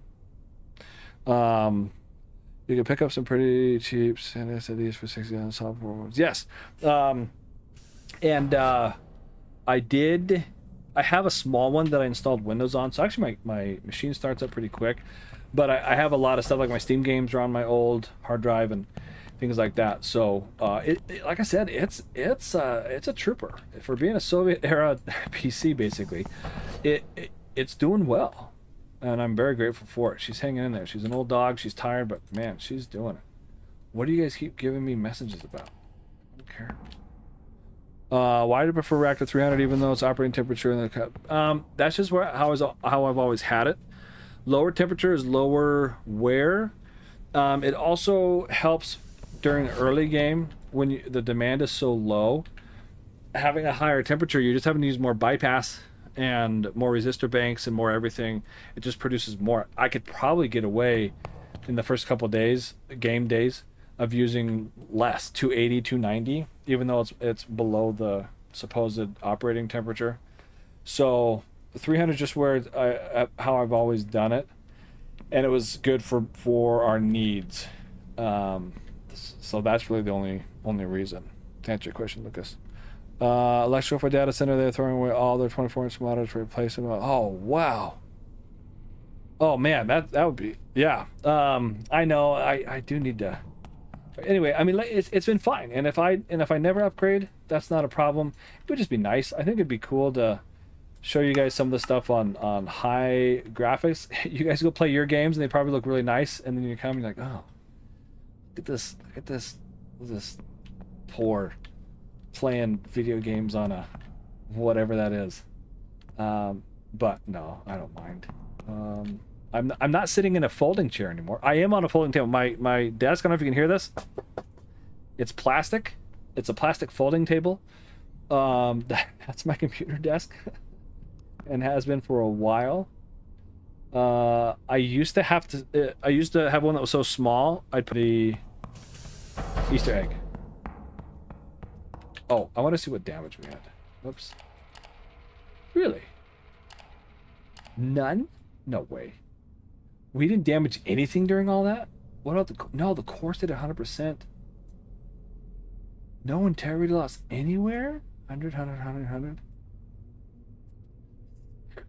You can pick up some pretty cheap SSDs for $60 software. Yes. I have a small one that I installed Windows on. So actually my machine starts up pretty quick, but I have a lot of stuff like my Steam games are on my old hard drive and things like that. So like I said, it's a trooper for being a Soviet era PC. Basically, it's doing well, and I'm very grateful for it. She's hanging in there. She's an old dog. She's tired, but man, she's doing it. What do you guys keep giving me messages about? I don't care. Why do you prefer reactor 300 even though it's operating temperature in the cup? That's just how I've always had it. Lower temperature is lower wear. It also helps during early game when the demand is so low. Having a higher temperature, you're just having to use more bypass and more resistor banks and more everything. It just produces more. I could probably get away in the first couple days, game days, of using less, 280, 290, even though it's below the supposed operating temperature. So 300 is just where how I've always done it, and it was good for our needs. So that's really the only reason. To answer your question, Lucas. Electrical for data center, they're throwing away all their 24-inch monitors for replacement. Oh wow. Oh man, that would be, yeah. I know I do need to. Anyway, I mean, it's been fine, and if I never upgrade, that's not a problem. It would just be nice. I think it'd be cool to show you guys some of the stuff on high graphics. You guys go play your games, and they probably look really nice, and then you come and you're like, oh, look at this poor playing video games on a whatever that is. But no, I don't mind. I'm not sitting in a folding chair anymore. I am on a folding table. My desk, I don't know if you can hear this. It's plastic. It's a plastic folding table. That's my computer desk, and has been for a while. I used to have one that was so small. I'd put the Easter egg. Oh, I want to see what damage we had. Whoops. Really? None? No way. We didn't damage anything during all that? What about the course did 100%. No integrity loss anywhere? 100, 100, 100, 100.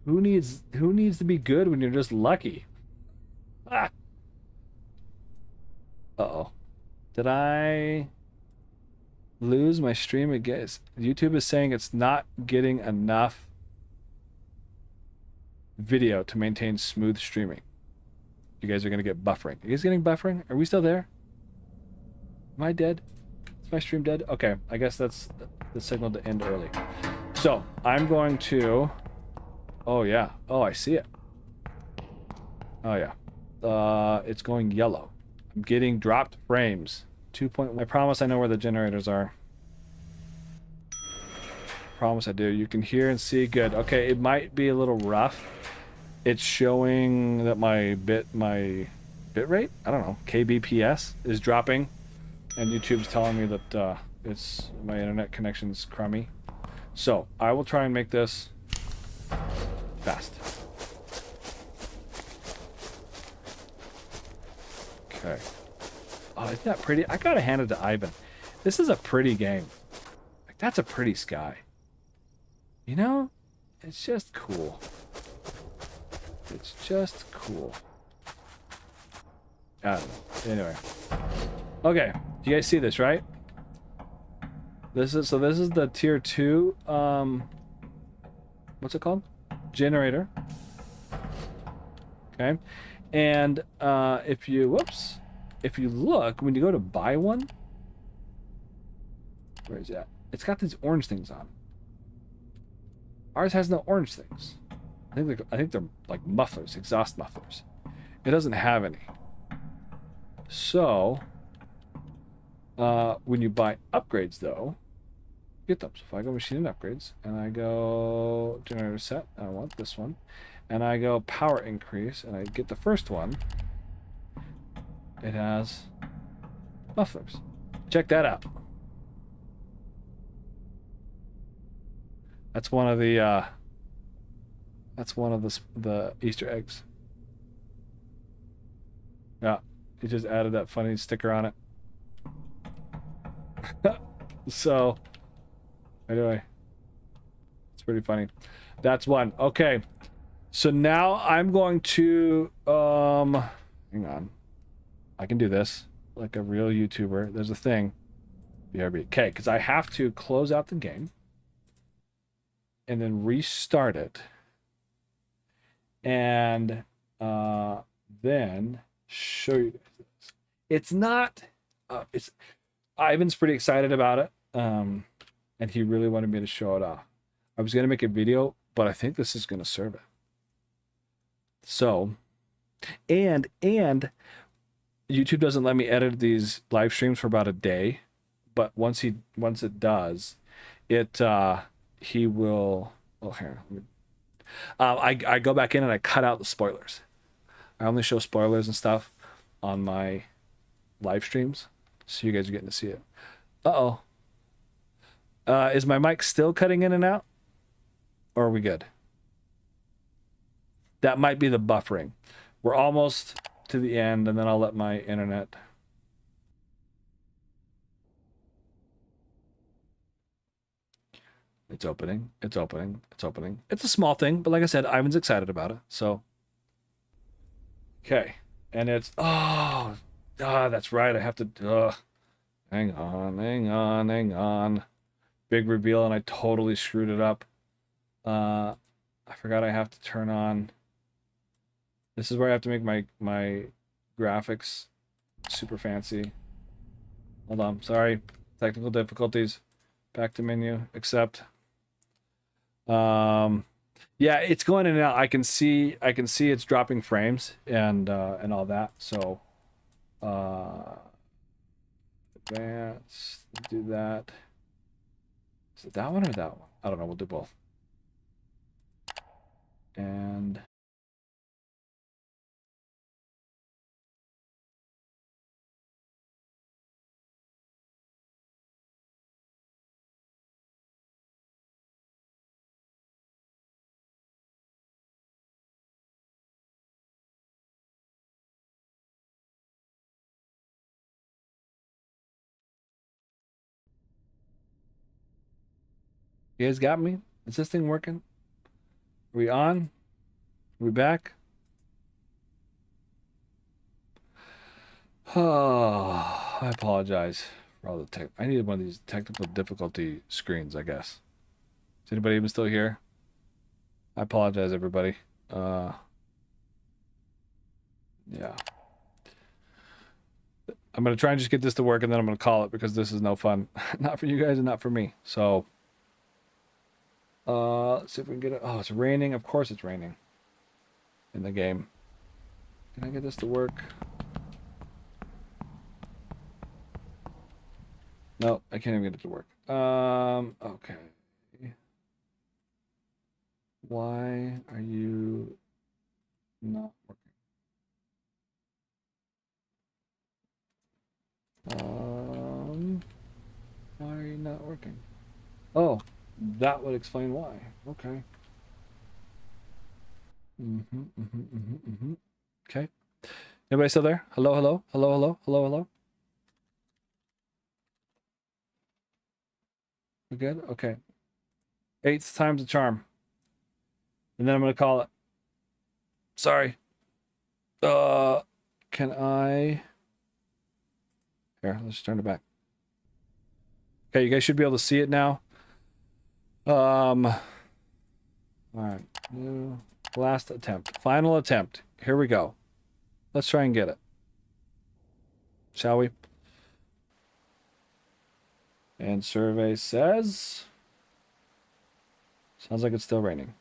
Who needs to be good when you're just lucky? Ah. Uh-oh. Did I lose my stream again? YouTube is saying it's not getting enough video to maintain smooth streaming. You guys are going to get buffering. Are you guys getting buffering? Are we still there? Am I dead? Is my stream dead? Okay, I guess that's the signal to end early. So, I'm going to... Oh, yeah. Oh, I see it. Oh, yeah. It's going yellow. I'm getting dropped frames. 2.1. I promise I know where the generators are. Promise I do. You can hear and see good. Okay, it might be a little rough. It's showing that my bit rate, I don't know, kbps is dropping, and YouTube's telling me that it's my internet connection's crummy. So I will try and make this fast. Okay. Oh, isn't that pretty? I gotta hand it to Ivan. This is a pretty game. Like, that's a pretty sky. You know? It's just cool. It's just cool. Anyway. Okay. Do you guys see this, right? This is the tier 2 what's it called? Generator. Okay. And if you look, when you go to buy one, where is that? It's got these orange things on. Ours has no orange things. I think they're like mufflers, exhaust mufflers. It doesn't have any. So when you buy upgrades though, get them. So if I go machine and upgrades and I go generator set, I want this one, and I go power increase and I get the first one, it has mufflers. Check that out. That's one of the Easter eggs. Yeah, he just added that funny sticker on it. So, anyway, it's pretty funny. That's one. Okay. So now I'm going to hang on. I can do this like a real YouTuber. There's a thing. BRB. Okay, because I have to close out the game and then restart it. And then show you this. It's not it's Ivan's pretty excited about it. And he really wanted me to show it off. I was gonna make a video, but I think this is gonna serve it. So, and YouTube doesn't let me edit these live streams for about a day, but once it does, he will. Oh, here. I go back in and I cut out the spoilers. I only show spoilers and stuff on my live streams, so you guys are getting to see it. Uh-oh. Is my mic still cutting in and out? Or are we good? That might be the buffering. We're almost to the end, and then I'll let my internet. It's opening. It's opening. It's opening. It's a small thing, but like I said, Ivan's excited about it. So, okay, and it's that's right. I have to. Hang on. Big reveal, and I totally screwed it up. I forgot I have to turn on. This is where I have to make my graphics super fancy. Hold on, sorry. Technical difficulties. Back to menu, accept. Yeah, it's going in and out. I can see it's dropping frames and all that. So advanced, do that. Is it that one or that one? I don't know, we'll do both. And you guys got me? Is this thing working? Are we on? Are we back? Oh, I apologize for all the tech. I needed one of these technical difficulty screens, I guess. Is anybody even still here? I apologize, everybody. Yeah. I'm going to try and just get this to work, and then I'm going to call it because this is no fun. Not for you guys and not for me. So, let's see if we can get it. Oh, it's raining. Of course it's raining in the game. Can I get this to work? No, I can't even get it to work. Okay. Why are you not working? Why are you not working? Oh, that would explain why. Okay. Okay. Anybody still there? Hello, hello, hello, hello, hello, hello. We good? Okay. 8th time's the charm. And then I'm gonna call it. Sorry. Can I? Here, let's turn it back. Okay, you guys should be able to see it now. All right. New last attempt. Final attempt. Here we go. Let's try and get it. Shall we? And survey says... Sounds like it's still raining.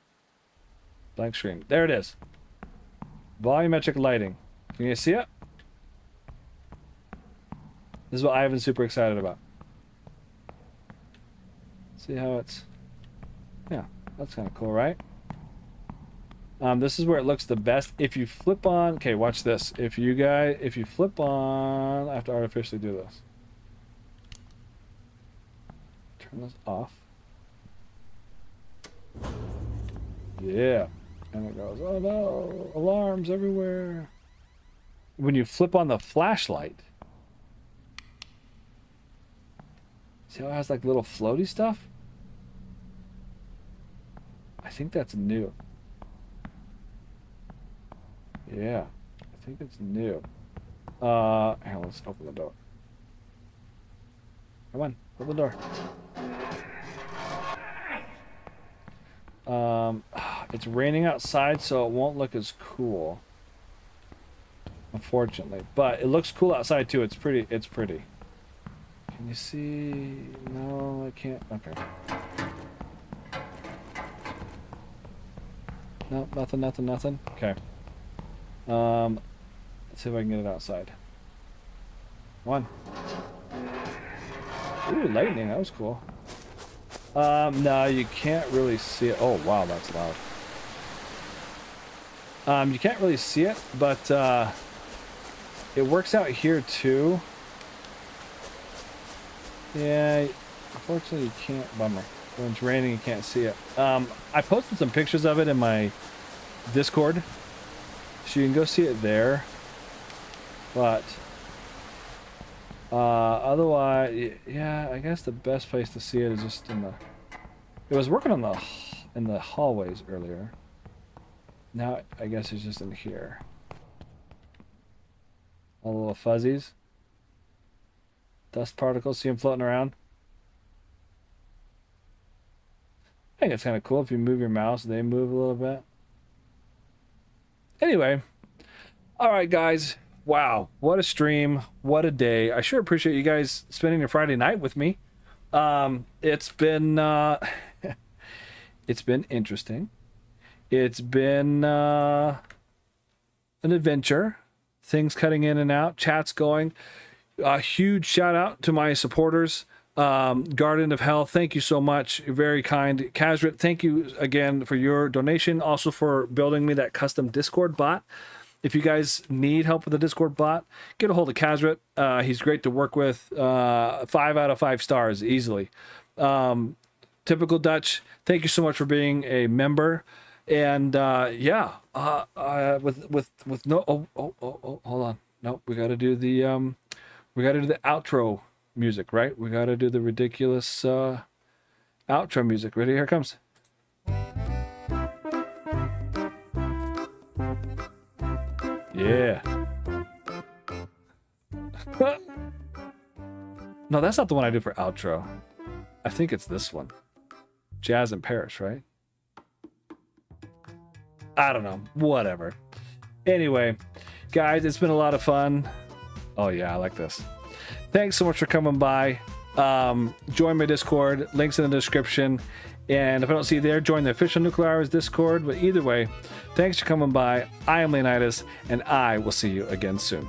Blank screen. There it is. Volumetric lighting. Can you see it? This is what Ivan's super excited about. See how it's... Yeah, that's kind of cool, right? This is where it looks the best. If you flip on... Okay, watch this. If you flip on... I have to artificially do this. Turn this off. Yeah. And it goes, oh no, alarms everywhere. When you flip on the flashlight, see how it has like little floaty stuff? I think that's new. Yeah, I think it's new. Hang on, let's open the door. Come on, open the door. It's raining outside, so it won't look as cool, unfortunately. But it looks cool outside too. It's pretty. It's pretty. Can you see? No, I can't. Okay. No, nothing, nothing, nothing. Okay. Let's see if I can get it outside. One. Ooh, lightning. That was cool. No, you can't really see it. Oh, wow, that's loud. You can't really see it, but it works out here too. Yeah, unfortunately you can't. Bummer. When it's raining, you can't see it. I posted some pictures of it in my Discord, so you can go see it there. But otherwise, yeah, I guess the best place to see it is just in the. It was working on in the hallways earlier. Now I guess it's just in here. All the little fuzzies, dust particles. See them floating around. I think it's kind of cool if you move your mouse, they move a little bit. Anyway, all right, guys. Wow, what a stream, what a day. I sure appreciate you guys spending your Friday night with me. It's been it's been interesting. It's been an adventure. Things cutting in and out, chats going. A huge shout out to my supporters. Garden of Hell, thank you so much. You're very kind. Kazrit, thank you again for your donation. Also for building me that custom Discord bot. If you guys need help with the Discord bot, get a hold of Kazrit. He's great to work with. 5 out of 5 stars easily. Typical Dutch, thank you so much for being a member. And yeah, with no hold on. No, we got to do the outro music, right? We got to do the ridiculous outro music. Ready? Here it comes. Yeah. No, that's not the one I do for outro. I think it's this one. Jazz in Paris, right? I don't know. Whatever. Anyway, guys, it's been a lot of fun. Oh, yeah, I like this. Thanks so much for coming by. Join my Discord. Links in the description. And if I don't see you there, join the official Nuclear Hours Discord. But either way, thanks for coming by. I am Leonidas, and I will see you again soon.